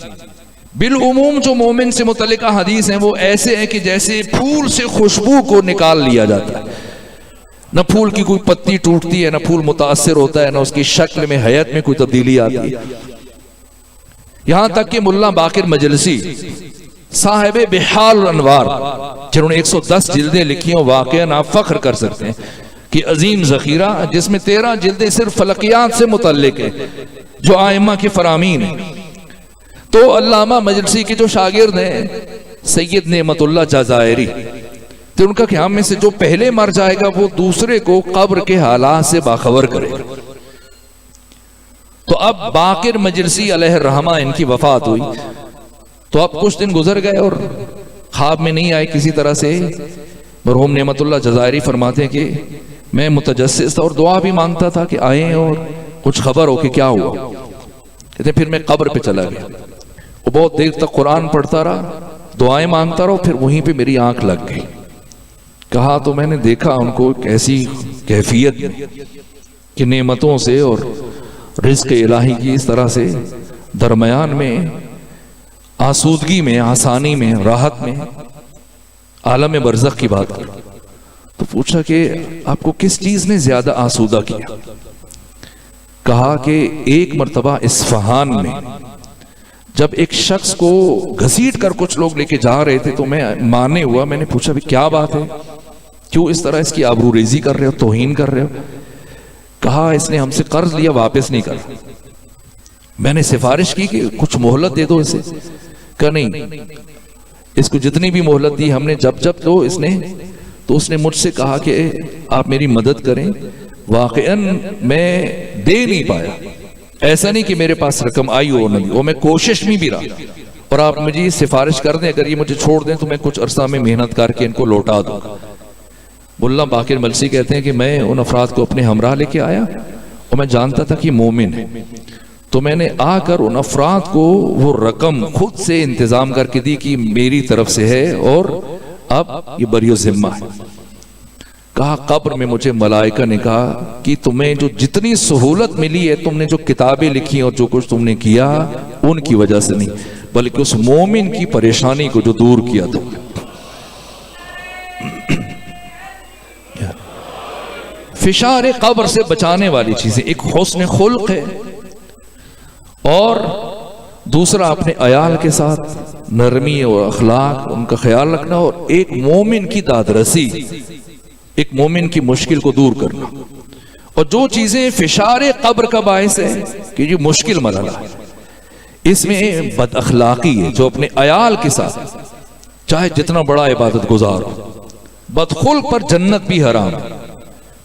بالعموم جو مومن سے متعلقہ حدیث ہیں وہ ایسے ہیں کہ جیسے پھول سے خوشبو کو نکال لیا جاتا ہے. نہ پھول کی کوئی پتی ٹوٹتی ہے، نہ پھول متاثر ہوتا ہے، نہ اس کی شکل میں حیات میں کوئی تبدیلی آتی ہے. یہاں تک کہ ملا باقر مجلسی صاحب بحال الانوار، جنہوں نے 110 جلدیں لکھی ہیں، واقعاً آپ فخر کر سکتے ہیں کہ عظیم ذخیرہ، جس میں 13 جلدیں صرف فلکیات سے متعلق ہیں جو ائمہ کے فرامین ہیں. تو علامہ مجلسی کے جو شاگرد ہیں سید نعمت اللہ جزائری، تو ان کا کہ ہم میں سے جو پہلے مر جائے گا وہ دوسرے کو قبر کے حالات سے باخبر کرے. تو اب باقر مجلسی علیہ الرحمہ ان کی وفات ہوئی، تو اب کچھ دن گزر گئے اور خواب میں نہیں آئے کسی طرح سے. مرحوم نعمت اللہ جزائری فرماتے ہیں کہ میں متجسس تھا اور دعا بھی مانگتا تھا کہ آئیں اور کچھ خبر ہو کہ کیا ہوا. کہتے ہیں پھر میں قبر پہ چلا گیا اور بہت دیر تک قرآن پڑھتا رہا، دعائیں مانگتا رہا، پھر وہیں پہ میری آنکھ لگ گئی. کہا تو میں نے دیکھا ان کو ایک ایسی کیفیت کہ نعمتوں سے اور رزق الہی کی اس طرح سے درمیان میں آسودگی میں، آسانی میں، راحت میں، عالم برزخ کی بات کر. تو پوچھا کہ آپ کو کس چیز نے زیادہ آسودہ کیا؟ کہا کہ ایک مرتبہ اصفہان میں جب ایک شخص کو گھسیٹ کر کچھ لوگ لے کے جا رہے تھے تو میں مانے ہوا. میں نے پوچھا بھی کیا بات ہے، کیوں اس طرح اس کی آبرو ریزی کر رہے ہو، توہین کر رہے ہو؟ کہا اس نے ہم سے قرض لیا، واپس نہیں کر. میں نے سفارش کی کہ کچھ مہلت دے دو اسے. کہا نہیں، اس کو جتنی بھی مہلت دی ہم نے جب تو اس نے مجھ سے کہا کہ آپ میری مدد کریں. واقعاً میں دے نہیں پایا، ایسا نہیں کہ میرے پاس رقم آئی ہو نہیں، وہ میں کوشش میں بھی رہا. اور آپ مجھے سفارش کر دیں، اگر یہ مجھے چھوڑ دیں تو میں کچھ عرصہ میں محنت کر کے ان کو لوٹا دوں. ملا باقر ملسی کہتے ہیں کہ میں ان افراد کو اپنے ہمراہ لے کے آیا اور میں جانتا تھا کہ مومن ہے، تو میں نے آ کر ان افراد کو وہ رقم خود سے انتظام کر کے دی کہ میری طرف سے ہے اور اب یہ بری ذمہ ہے۔ کہا قبر میں مجھے ملائکہ نے کہا کہ تمہیں جو جتنی سہولت ملی ہے، تم نے جو کتابیں لکھی اور جو کچھ تم نے کیا، ان کی وجہ سے نہیں بلکہ اس مومن کی پریشانی کو جو دور کیا تم نے۔ فشار قبر سے بچانے والی چیزیں ایک حسن خلق ہے، اور دوسرا اپنے عیال کے ساتھ نرمی اور اخلاق ان کا خیال رکھنا، اور ایک مومن کی داد رسی، ایک مومن کی مشکل کو دور کرنا۔ اور جو چیزیں فشار قبر کا باعث ہے کہ یہ مشکل مرحلہ ہے، اس میں بد اخلاقی ہے، جو اپنے عیال کے ساتھ چاہے جتنا بڑا عبادت گزار ہو، بدخلق پر جنت بھی حرام ہے۔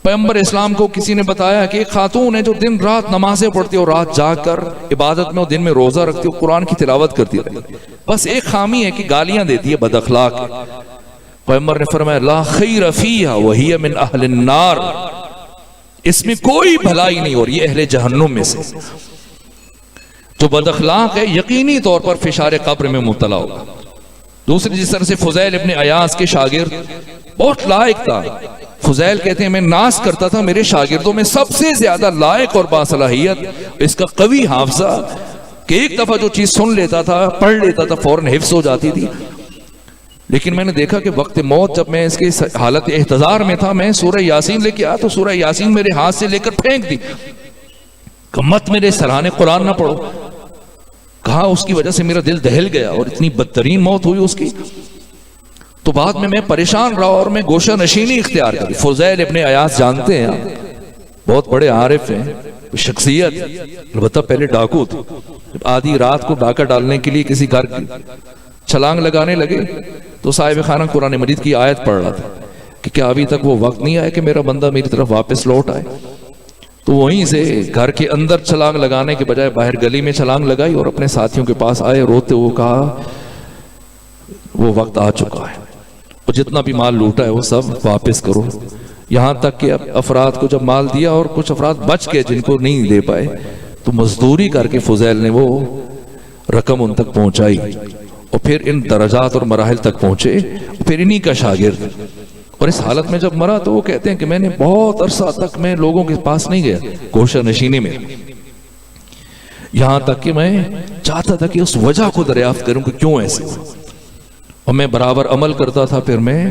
پیغمبر اسلام کو کسی نے بتایا کہ ایک خاتون ہے جو دن رات نمازیں پڑھتی اور رات جاگ کر عبادت میں، اور دن میں روزہ رکھتی اور قرآن کی تلاوت کرتی رہتی، بس ایک خامی ہے کہ گالیاں دیتی ہے، بد اخلاق ہے۔ پیغمبر نے فرمایا لا خیر فیہا وہی من اہل النار، اس میں کوئی بھلائی نہیں اور یہ اہل جہنم میں سے۔ جو بد اخلاق ہے یقینی طور پر فشار قبر میں مبتلا ہوگا۔ دوسری جس طرح سے فضیل ابن عیاض کے شاگرد بہت لائق تھا، فضیل کہتے ہیں میں ناز کرتا تھا میرے شاگردوں میں سب سے زیادہ لائق اور باصلاحیت، اس کا قوی حافظہ کہ ایک دفعہ جو چیز سن لیتا تھا، پڑھ لیتا تھا، فوراً حفظ ہو جاتی تھی۔ لیکن میں نے دیکھا کہ وقت موت جب میں اس کے حالت احتضار میں تھا، میں سورہ یاسین لے کے آیا تو سورہ یاسین میرے ہاتھ سے لے کر پھینک دی کہ مت میرے سرانے قرآن نہ پڑھو۔ کہا اس کی وجہ سے میرا دل دہل گیا اور اتنی بدترین موت ہوئی اس کی۔ تو بعد میں پریشان رہا اور میں گوشہ نشینی اختیار کری۔ فضیل ابن عیاض جانتے ہیں آپ، بہت بڑے عارف ہیں، شخصیت، البتہ پہلے ڈاکو تھے۔ جب آدھی رات کو ڈاکہ ڈالنے کے لیے کسی گھر کی چھلانگ لگانے لگے تو صاحب خانہ قرآن مجید کی آیت پڑھ رہا تھا کہ کیا ابھی تک وہ وقت نہیں آیا کہ میرا بندہ میری طرف واپس لوٹ آئے؟ تو وہیں سے گھر کے اندر چھلانگ لگانے کے بجائے باہر گلی میں چھلانگ لگائی اور اپنے ساتھیوں کے پاس آئے، روتے ہوئے کہا وہ وقت آ چکا ہے اور جتنا بھی مال لوٹا ہے وہ سب واپس کرو۔ یہاں تک کہ افراد کو جب مال دیا اور کچھ افراد بچ گئے جن کو نہیں دے پائے، تو مزدوری کر کے فضیل نے وہ رقم ان تک پہنچائی اور پھر ان درجات اور مراحل تک پہنچے، پھر انہی کا شاگرد۔ اور اس حالت میں جب مرا تو وہ کہتے ہیں کہ میں نے بہت عرصہ تک میں لوگوں کے پاس نہیں گیا، گوشہ نشینے میں، یہاں تک کہ میں چاہتا تھا کہ اس وجہ کو دریافت کروں کہ کیوں ایسے ہوا، اور میں برابر عمل کرتا تھا۔ پھر میں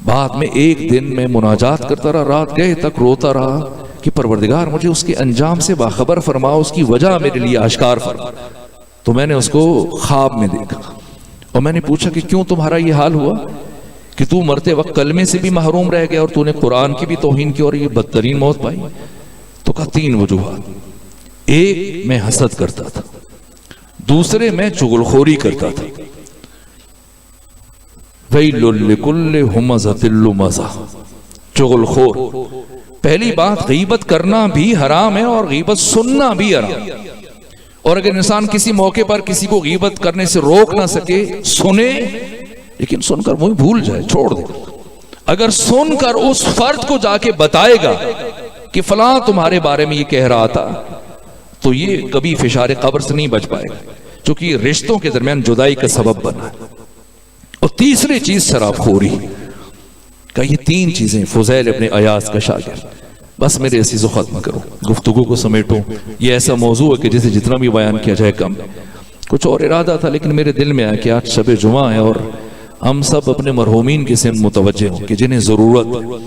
بعد میں ایک دن میں مناجات کرتا رہا، رات گئے تک روتا رہا کہ پروردگار مجھے اس کے انجام سے باخبر فرما، اس کی وجہ میرے لیے آشکار فرما۔ تو میں نے اس کو خواب میں دیکھا اور میں نے پوچھا کہ کیوں تمہارا یہ حال ہوا کہ تو مرتے وقت کلمے سے بھی محروم رہ گیا اور تو نے قرآن کی بھی توہین کی اور یہ بدترین موت پائی؟ تو کہا 3 وجوہات۔ ایک، میں حسد کرتا تھا، دوسرے میں چغلخوری کرتا تھا، ویل لکل ہمزۃ لمزہ، چغلخور۔ پہلی بات، غیبت کرنا بھی حرام ہے اور غیبت سننا بھی حرام، اور اگر انسان کسی موقع پر کسی کو غیبت کرنے سے روک نہ سکے، سنے لیکن سن کر وہی بھول جائے، چھوڑ دے۔ اگر سن کر اس فرد کو جا کے بتائے گا کہ فلاں تمہارے بارے میں یہ کہہ رہا تھا، تو یہ کبھی فشار قبر سے نہیں بچ پائے گا، چونکہ یہ رشتوں کے درمیان جدائی کا سبب بنا ہے۔ اور تیسری چیز شراب خوری کا۔ یہ 3 چیزیں فضیل ابن عیاض کا شاگرد۔ بس میرے عزیزو ختم کرو، گفتگو کو سمیٹو۔ یہ ایسا موضوع ہے کہ جسے جتنا بھی بیان کیا جائے کم۔ کچھ اور ارادہ تھا لیکن میرے دل میں آیا کہ آج شب جمعہ ہے اور ہم سب اپنے مرحومین کے سمت متوجہ ہوں کہ جنہیں ضرورت ہے۔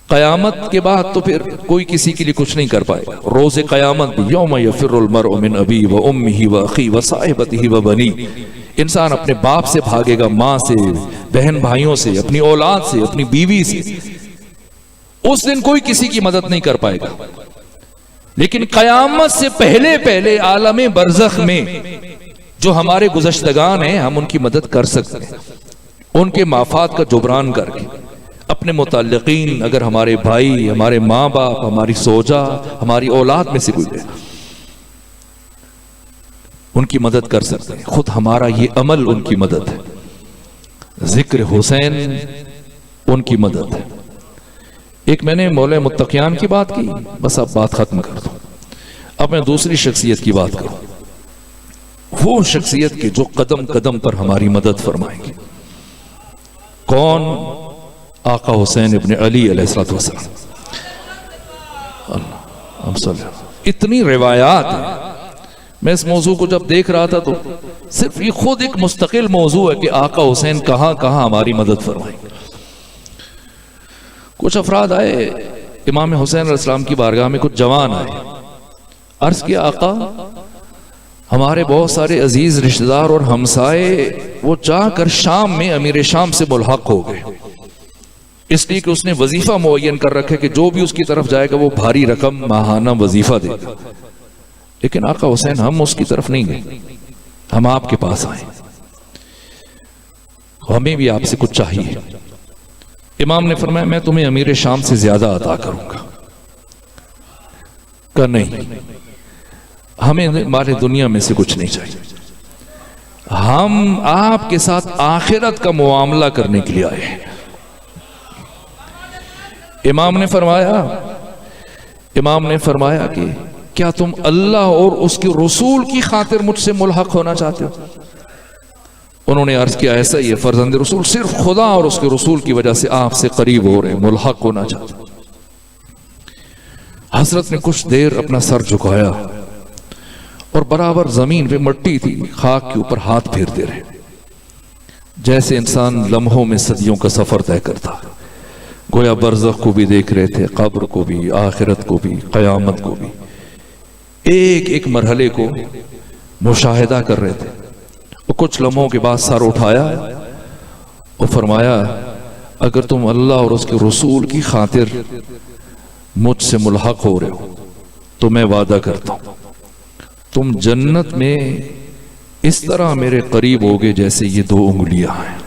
قیامت کے بعد تو پھر کوئی کسی کے لیے کچھ نہیں کر پائے گا۔ روز قیامت بھی یوم یفر المرء من ابی و امہ و اخی و صاحبتہ و بنی، انسان اپنے باپ سے بھاگے گا، ماں سے، بہن بھائیوں سے، اپنی اولاد سے، اپنی بیوی سے۔ اس دن کوئی کسی کی مدد نہیں کر پائے گا، لیکن قیامت سے پہلے پہلے عالم برزخ میں جو ہمارے گزشتگان ہیں ہم ان کی مدد کر سکتے ہیں، ان کے مافات کا جبران کر کے۔ اپنے متعلقین، اگر ہمارے بھائی، ہمارے ماں باپ، ہماری زوجہ، ہماری اولاد میں سے کوئی ہے، ان کی مدد کر سکتے ہیں۔ خود ہمارا یہ عمل ان کی مدد ہے۔ ذکر حسین ان کی مدد ہے۔ ایک میں نے مولا متقیان کی بات کی، بس اب بات ختم کر دوں۔ اب میں دوسری شخصیت کی بات کروں، وہ شخصیت کے جو قدم قدم پر ہماری مدد فرمائیں گے۔ کون؟ آقا حسین ابن علی علیہ السلام۔ اتنی روایات ہیں، میں اس موضوع کو جب دیکھ رہا تھا تو صرف یہ خود ایک مستقل موضوع ہے کہ آقا حسین کہاں کہاں ہماری مدد فرمائیں۔ کچھ افراد آئے امام حسین علیہ السلام کی بارگاہ میں، کچھ جوان آئے، عرض کیا آقا ہمارے بہت سارے عزیز رشتہ دار اور ہمسائے وہ جا کر شام میں امیر شام سے ملحق ہو گئے، اس لیے کہ اس نے وظیفہ معین کر رکھے کہ جو بھی اس کی طرف جائے گا وہ بھاری رقم ماہانہ وظیفہ دے گا۔ لیکن آقا حسین ہم اس کی طرف نہیں گئے، ہم آپ کے پاس آئے، ہمیں بھی آپ سے کچھ چاہیے۔ امام نے فرمایا میں تمہیں امیر شام سے زیادہ عطا کروں گا۔ کہا نہیں، ہمیں ہمارے دنیا میں سے کچھ نہیں چاہیے، ہم آپ کے ساتھ آخرت کا معاملہ کرنے کے لیے آئے ہیں۔ امام نے فرمایا کہ کیا تم اللہ اور اس کے رسول کی خاطر مجھ سے ملحق ہونا چاہتے ہو؟ انہوں نے عرض کیا ایسا ہی ہے فرزند رسول، صرف خدا اور اس کے رسول کی وجہ سے آپ سے قریب ہو رہے، ملحق ہونا چاہتے ہیں۔ حضرت نے کچھ دیر اپنا سر جھکایا اور برابر زمین پہ مٹی تھی، خاک کے اوپر ہاتھ پھیرتے رہے، جیسے انسان لمحوں میں صدیوں کا سفر طے کرتا، گویا برزخ کو بھی دیکھ رہے تھے، قبر کو بھی، آخرت کو بھی، قیامت کو بھی، ایک ایک مرحلے کو مشاہدہ کر رہے تھے۔ اور کچھ لمحوں کے بعد سر اٹھایا اور فرمایا اگر تم اللہ اور اس کے رسول کی خاطر مجھ سے ملحق ہو رہے ہو تو میں وعدہ کرتا ہوں تم جنت میں اس طرح میرے قریب ہوگے جیسے یہ 2 انگلیاں ہیں۔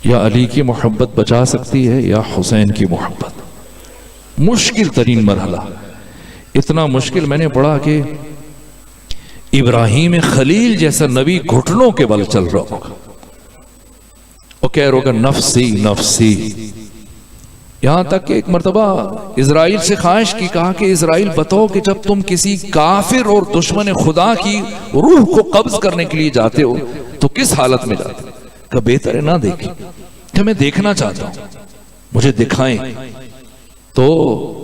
یا علی کی محبت بچا سکتی ہے یا حسین کی محبت۔ مشکل ترین مرحلہ، اتنا مشکل میں نے پڑھا کہ ابراہیم خلیل جیسا نبی گھٹنوں کے بل چل رہا ہوگا اور کہہ رہا ہوگا نفسی نفسی، یہاں تک کہ ایک مرتبہ اسرائیل سے خواہش کی، کہا کہ اسرائیل بتاؤ کہ جب تم کسی کافر اور دشمن خدا کی روح کو قبض کرنے کے لیے جاتے ہو تو کس حالت میں جاتے ہو؟ کہ بہتر ہے نہ دیکھیں، کہ میں دیکھنا چاہتا ہوں، مجھے دکھائیں۔ تو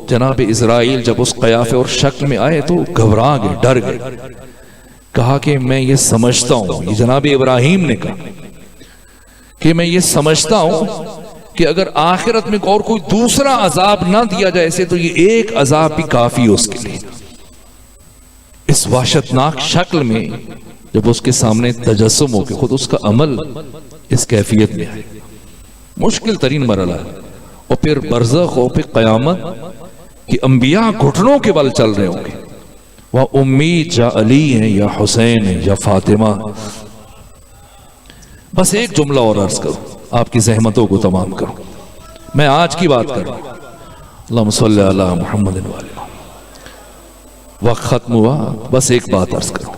جناب اسرائیل جب اس قیافے اور شکل میں آئے تو گھبرا گئے، ڈر گئے، کہا کہ میں یہ سمجھتا ہوں، یہ جناب ابراہیم نے کہا کہ میں یہ سمجھتا ہوں کہ اگر آخرت میں اور کوئی دوسرا عذاب نہ دیا جائے اسے تو یہ ایک عذاب بھی کافی اس کے لیے۔ اس وحشتناک شکل میں جب اس کے سامنے تجسم ہو کہ خود اس کا عمل اس کیفیت میں ہے، مشکل ترین مرحلہ ہے۔ اور پھر برزخ اور پھر قیامت کہ انبیاء گھٹنوں کے بل چل رہے ہوں گے، وہ امید یا علی ہیں یا حسین ہیں یا فاطمہ۔ بس ایک جملہ اور عرض کروں، آپ کی زحمتوں کو تمام کروں، میں آج کی بات کروں، اللہم صلی علی محمد وآلہ۔ وقت ختم ہوا، بس ایک بات عرض کروں،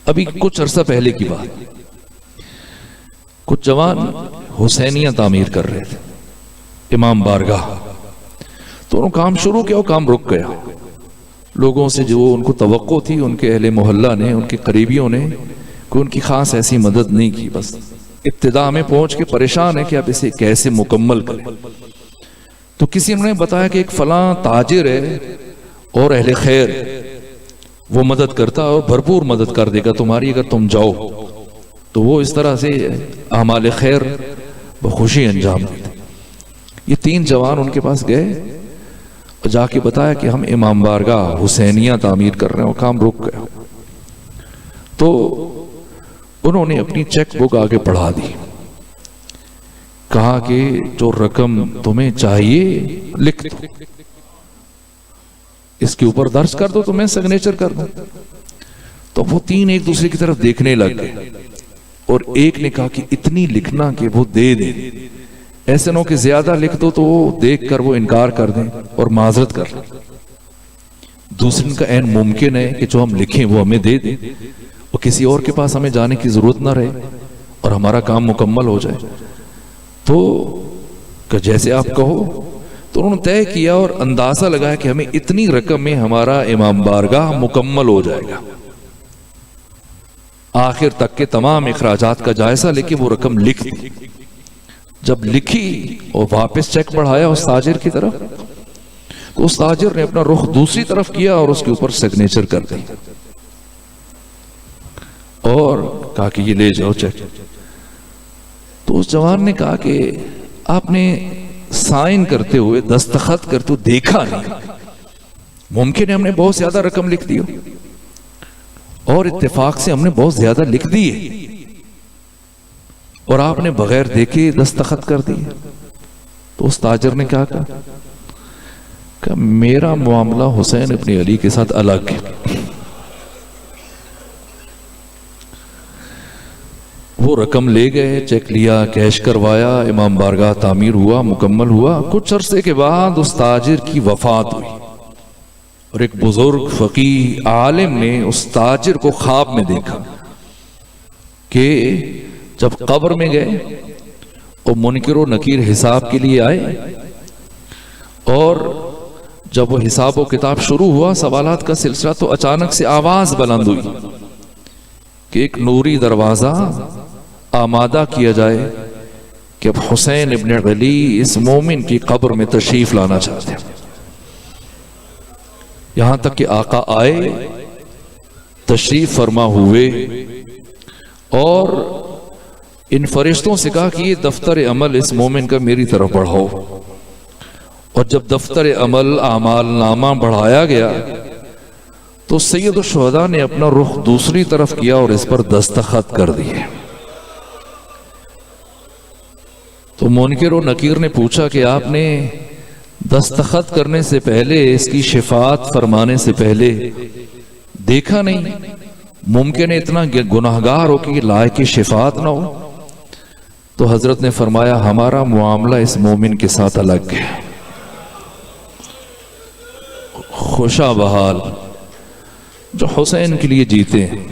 ابھی کچھ عرصہ پہلے کی بات، کچھ جوان حسینیہ تعمیر کر رہے تھے امام بارگاہ، تو انہوں کام شروع کیا، وہ کام رک گیا۔ لوگوں سے جو ان کو توقع تھی، ان کے اہل محلہ نے، ان کے قریبیوں نے کوئی ان کی خاص ایسی مدد نہیں کی، بس ابتدا میں پہنچ کے پریشان ہے کہ اب اسے کیسے مکمل کریں۔ تو کسی نے بتایا کہ ایک فلاں تاجر ہے اور اہل خیر، وہ مدد کرتا اور بھرپور مدد کر دے گا تمہاری اگر تم جاؤ۔ تو وہ اس طرح سے اعمال خیر بخوشی انجام دیتے۔ یہ 3 جوان ان کے پاس گئے اور جا کے بتایا کہ ہم امام بارگاہ حسینیہ تعمیر کر رہے ہیں اور کام رک گیا۔ تو انہوں نے اپنی چیک بک آگے بڑھا دی، کہا کہ جو رقم تمہیں چاہیے لکھ دو، اس کے اوپر درج کر دو تو میں سگنیچر کر دوں۔ تو وہ 3 ایک دوسرے کی طرف دیکھنے لگ گئے اور ایک نے کہا کہ اتنی لکھنا کہ وہ دے دیں، ایسے نہ کہ زیادہ لکھ دو تو وہ دیکھ کر وہ انکار کر دیں اور معذرت کر لیں۔ دوسرے کا عین ممکن ہے کہ جو ہم لکھیں وہ ہمیں دے دیں اور کسی اور کے پاس ہمیں جانے کی ضرورت نہ رہے۔ اور ہمارا کام مکمل ہو جائے. تو کہ جیسے آپ کہو. تو انہوں نے طے کیا اور اندازہ لگایا کہ ہمیں اتنی رقم میں ہمارا امام بارگاہ مکمل ہو جائے گا. آخر تک کے تمام اخراجات کا جائزہ لے کے وہ رقم لکھ دی. جب لکھی اور واپس چیک بڑھایا اس تاجر کی طرف, تو اس تاجر نے اپنا رخ دوسری طرف کیا اور اس کے اوپر سگنیچر کر دی اور کہا کہ یہ لے جاؤ چیک. تو اس جوان نے کہا کہ آپ نے سائن کرتے ہوئے, دستخط کرتے ہوئے دیکھا نہیں, ممکن ہے ہم نے بہت زیادہ رقم لکھ دی اور اتفاق سے ہم نے بہت زیادہ لکھ دی ہے اور آپ نے بغیر دیکھے دستخط کر دی. تو اس تاجر نے کہا کہ میرا معاملہ حسین ابن علی کے ساتھ الگ ہے. وہ رقم لے گئے, چیک لیا, کیش کروایا, امام بارگاہ تعمیر ہوا, مکمل ہوا. کچھ عرصے کے بعد اس تاجر کی وفات ہوئی اور ایک بزرگ فقیہ عالم نے اس تاجر کو خواب میں دیکھا کہ جب قبر میں گئے اور منکر و نکیر حساب کے لیے آئے, اور جب وہ حساب و کتاب شروع ہوا, سوالات کا سلسلہ, تو اچانک سے آواز بلند ہوئی کہ ایک نوری دروازہ آمادہ کیا جائے کہ اب حسین ابن علی اس مومن کی قبر میں تشریف لانا چاہتے ہیں. یہاں تک کہ آقا آئے, تشریف فرما ہوئے اور ان فرشتوں سے کہا کہ یہ دفتر عمل اس مومن کا میری طرف بڑھاؤ. اور جب دفتر عمل اعمال نامہ بڑھایا گیا تو سید الشہداء نے اپنا رخ دوسری طرف کیا اور اس پر دستخط کر دیے. تو منکر و نکیر نے پوچھا کہ آپ نے دستخط کرنے سے پہلے, اس کی شفاعت فرمانے سے پہلے دیکھا نہیں؟ ممکن ہے اتنا گناہگار ہو کہ لائق شفاعت نہ ہو. تو حضرت نے فرمایا ہمارا معاملہ اس مومن کے ساتھ الگ ہے. خوشا بحال جو حسین کے لیے جیتے ہیں,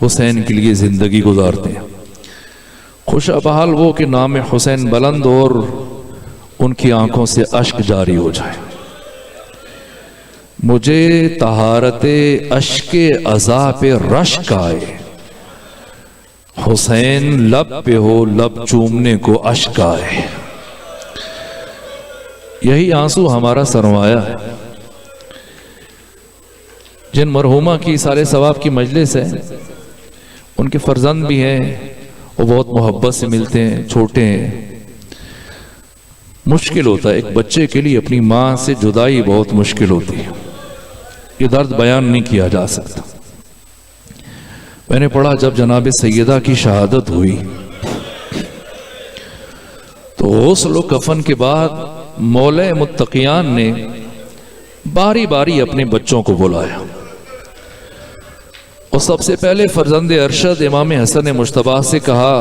حسین کے لیے زندگی گزارتے ہیں, خوشا بحال وہ کہ نام حسین بلند اور ان کی آنکھوں سے اشک جاری ہو جائے. مجھے طہارت اشک عزا پہ رشک آئے, حسین لب پہ ہو لب چومنے کو اشک آئے. یہی آنسو ہمارا سرمایہ ہے. جن مرحومہ کی سارے ثواب کی مجلس ہے, ان کے فرزند بھی ہیں, وہ بہت محبت سے ملتے ہیں, چھوٹے ہیں. مشکل ہوتا ہے ایک بچے کے لیے, اپنی ماں سے جدائی بہت مشکل ہوتی ہے. یہ درد بیان نہیں کیا جا سکتا. میں نے پڑھا جب جناب سیدہ کی شہادت ہوئی تو غسل و کفن کے بعد مولا متقیان نے باری باری اپنے بچوں کو بلایا, اور سب سے پہلے فرزند ارشد امام حسن مجتبیٰ سے کہا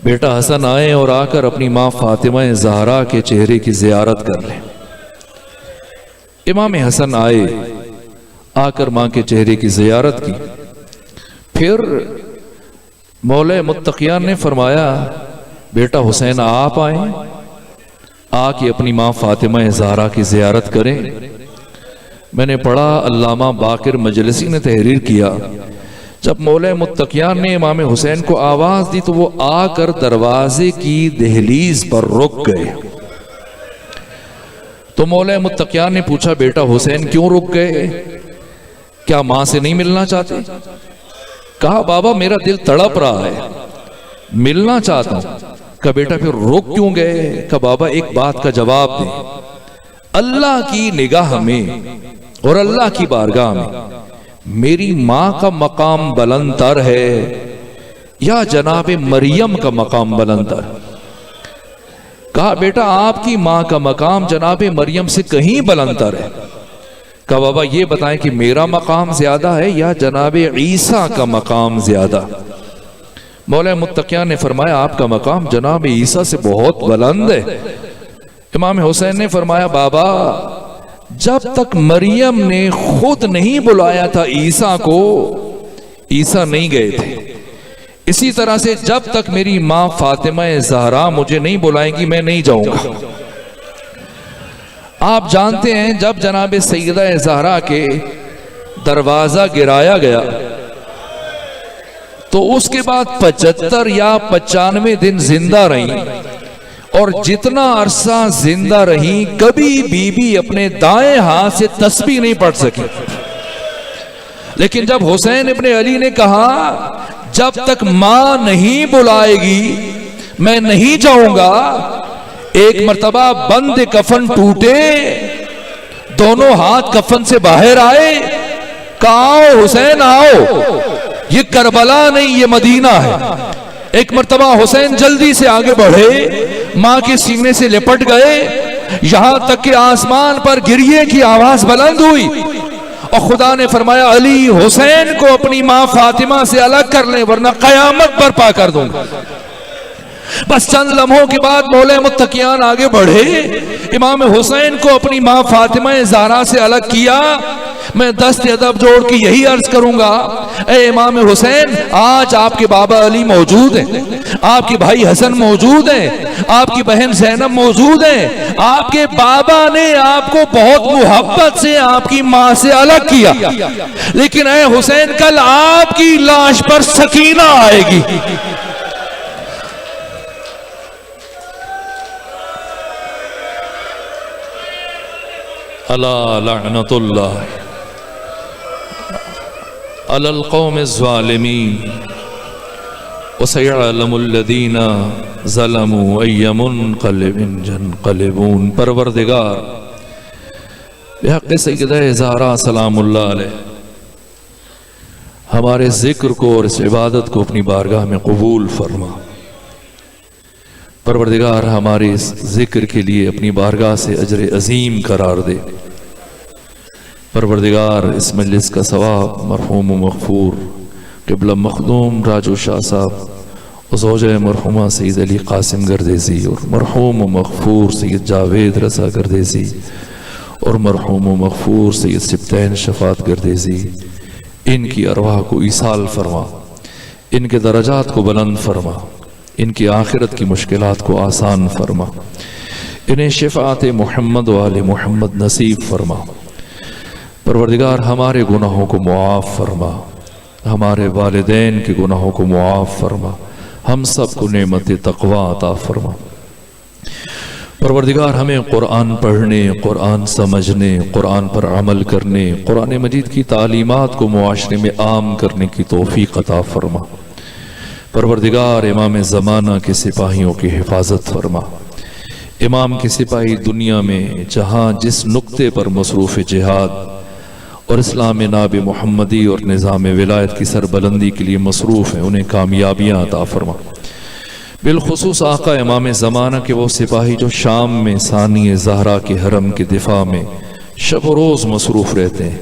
بیٹا حسن آئے اور آ کر اپنی ماں فاطمہ زہرا کے چہرے کی زیارت کر لیں. امام حسن آئے, آ کر ماں کے چہرے کی زیارت کی. پھر مولا متقیان نے فرمایا بیٹا حسین آپ آئیں, آ کے اپنی ماں فاطمہ زہرا کی زیارت کریں. میں نے پڑھا علامہ باقر مجلسی نے تحریر کیا, جب مولا متقیان نے امام حسین کو آواز دی تو وہ آ کر دروازے کی دہلیز پر رک گئے. تو مولا متقیان نے پوچھا بیٹا حسین کیوں رک گئے, کیا ماں سے نہیں ملنا چاہتے؟ کہا بابا میرا دل تڑپ رہا ہے, ملنا چاہتا ہوں. کہا بیٹا پھر رک کیوں گئے؟ کہا بابا ایک بات کا جواب دیں, اللہ کی نگاہ میں اور اللہ کی بارگاہ میں میری ماں کا مقام بلند تر ہے یا جناب مریم کا مقام بلند تر؟ کہا بیٹا آپ کی ماں کا مقام جناب مریم سے کہیں بلند تر ہے. کہا بابا یہ بتائیں کہ میرا مقام زیادہ ہے یا جناب عیسیٰ کا مقام زیادہ؟ مولا متقیان نے فرمایا آپ کا مقام جناب عیسیٰ سے بہت بلند ہے. امام حسین نے فرمایا بابا جب تک مریم نے خود نہیں بلایا تھا عیسیٰ کو, عیسیٰ نہیں گئے تھے. اسی طرح سے جب تک میری ماں فاطمہ زہرا مجھے نہیں بلائیں گی میں نہیں جاؤں گا۔ آپ جانتے ہیں جب جناب سیدہ زہرا کے دروازہ گرایا گیا تو اس کے بعد 75 یا 95 دن زندہ رہیں، اور جتنا عرصہ زندہ رہیں کبھی بی بی اپنے دائیں ہاتھ سے تسبیح نہیں پڑھ سکی۔ لیکن جب حسین ابن علی نے کہا جب تک ماں نہیں بلائے گی میں نہیں جاؤں گا، ایک مرتبہ بند کفن ٹوٹے، دونوں ہاتھ کفن سے باہر آئے، کہا آؤ حسین آؤ، یہ کربلا نہیں یہ مدینہ ہے۔ ایک مرتبہ حسین جلدی سے آگے بڑھے، ماں کے سینے سے لپٹ گئے، یہاں تک کہ آسمان پر گریے کی آواز بلند ہوئی، اور خدا نے فرمایا علی حسین کو اپنی ماں فاطمہ سے الگ کر لیں ورنہ قیامت برپا کر دوں گا۔ بس چند لمحوں کے بعد مولا متقیان آگے بڑھے، امام حسین کو اپنی ماں فاطمہ زہرا سے الگ کیا۔ میں دست ادب جوڑ کے یہی عرض کروں گا، اے امام حسین آج آپ کے بابا علی موجود ہیں، آپ کے بھائی حسن موجود ہیں، آپ کی بہن زینب موجود ہیں، آپ کے بابا نے آپ کو بہت محبت سے آپ کی ماں سے الگ کیا، لیکن اے حسین کل آپ کی لاش پر سکینہ آئے گی۔ الا لعنت اللہ علی القوم الظالمین وسیعلم الذین ظلموا ای منقلب ینقلبون۔ پروردگار بحق سیدہ زہرا سلام اللہ علیہ ہمارے ذکر کو اور اس عبادت کو اپنی بارگاہ میں قبول فرما۔ پروردگار ہمارے اس ذکر کے لیے اپنی بارگاہ سے اجر عظیم قرار دے۔ پروردگار اس مجلس کا ثواب مرحوم و مغفور قبلہ مخدوم راجو شاہ صاحب، زوجہ مرحومہ سید علی قاسم گردیزی، اور مرحوم و مغفور سید جاوید رضا گردیزی، اور مرحوم و مغفور سید سبتین شفاعت گردیزی، ان کی ارواح کو ایصال فرما، ان کے درجات کو بلند فرما، ان کی آخرت کی مشکلات کو آسان فرما، انہیں شفاعت محمد و آل محمد نصیب فرما۔ پروردگار ہمارے گناہوں کو معاف فرما، ہمارے والدین کے گناہوں کو معاف فرما، ہم سب کو نعمت تقوی عطا فرما۔ پروردگار ہمیں قرآن پڑھنے، قرآن سمجھنے، قرآن پر عمل کرنے، قرآن مجید کی تعلیمات کو معاشرے میں عام کرنے کی توفیق عطا فرما۔ پروردگار امام زمانہ کے سپاہیوں کی حفاظت فرما۔ امام کے سپاہی دنیا میں جہاں جس نقطے پر مصروف جہاد اور اسلام ناب محمدی اور نظام ولایت کی سربلندی کے لیے مصروف ہیں، انہیں کامیابیاں عطا فرما۔ بالخصوص آقا امام زمانہ کے وہ سپاہی جو شام میں ثانی زہرا کے حرم کے دفاع میں شب و روز مصروف رہتے ہیں،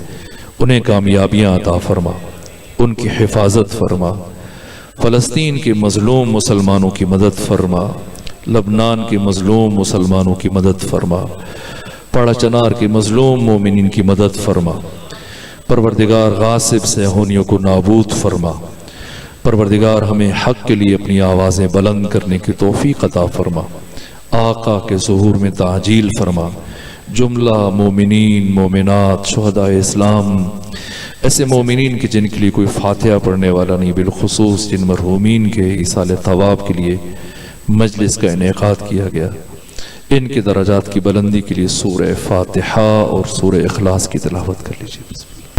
انہیں کامیابیاں عطا فرما، ان کی حفاظت فرما۔ فلسطین کے مظلوم مسلمانوں کی مدد فرما، لبنان کے مظلوم مسلمانوں کی مدد فرما، پاڑا چنار کے مظلوم مومنین کی مدد فرما۔ پروردگار غاصب صہیونیوں کو نابود فرما۔ پروردگار ہمیں حق کے لیے اپنی آوازیں بلند کرنے کی توفیق عطا فرما۔ آقا کے ظہور میں تعجیل فرما۔ جملہ مومنین، مومنات، شہداء اسلام، ایسے مومنین کے جن کے لیے کوئی فاتحہ پڑھنے والا نہیں، بالخصوص جن مرحومین کے ایصال ثواب کے لیے مجلس کا انعقاد کیا گیا، ان کے درجات کی بلندی کے لیے سورہ فاتحہ اور سورہ اخلاص کی تلاوت کر لیجیے۔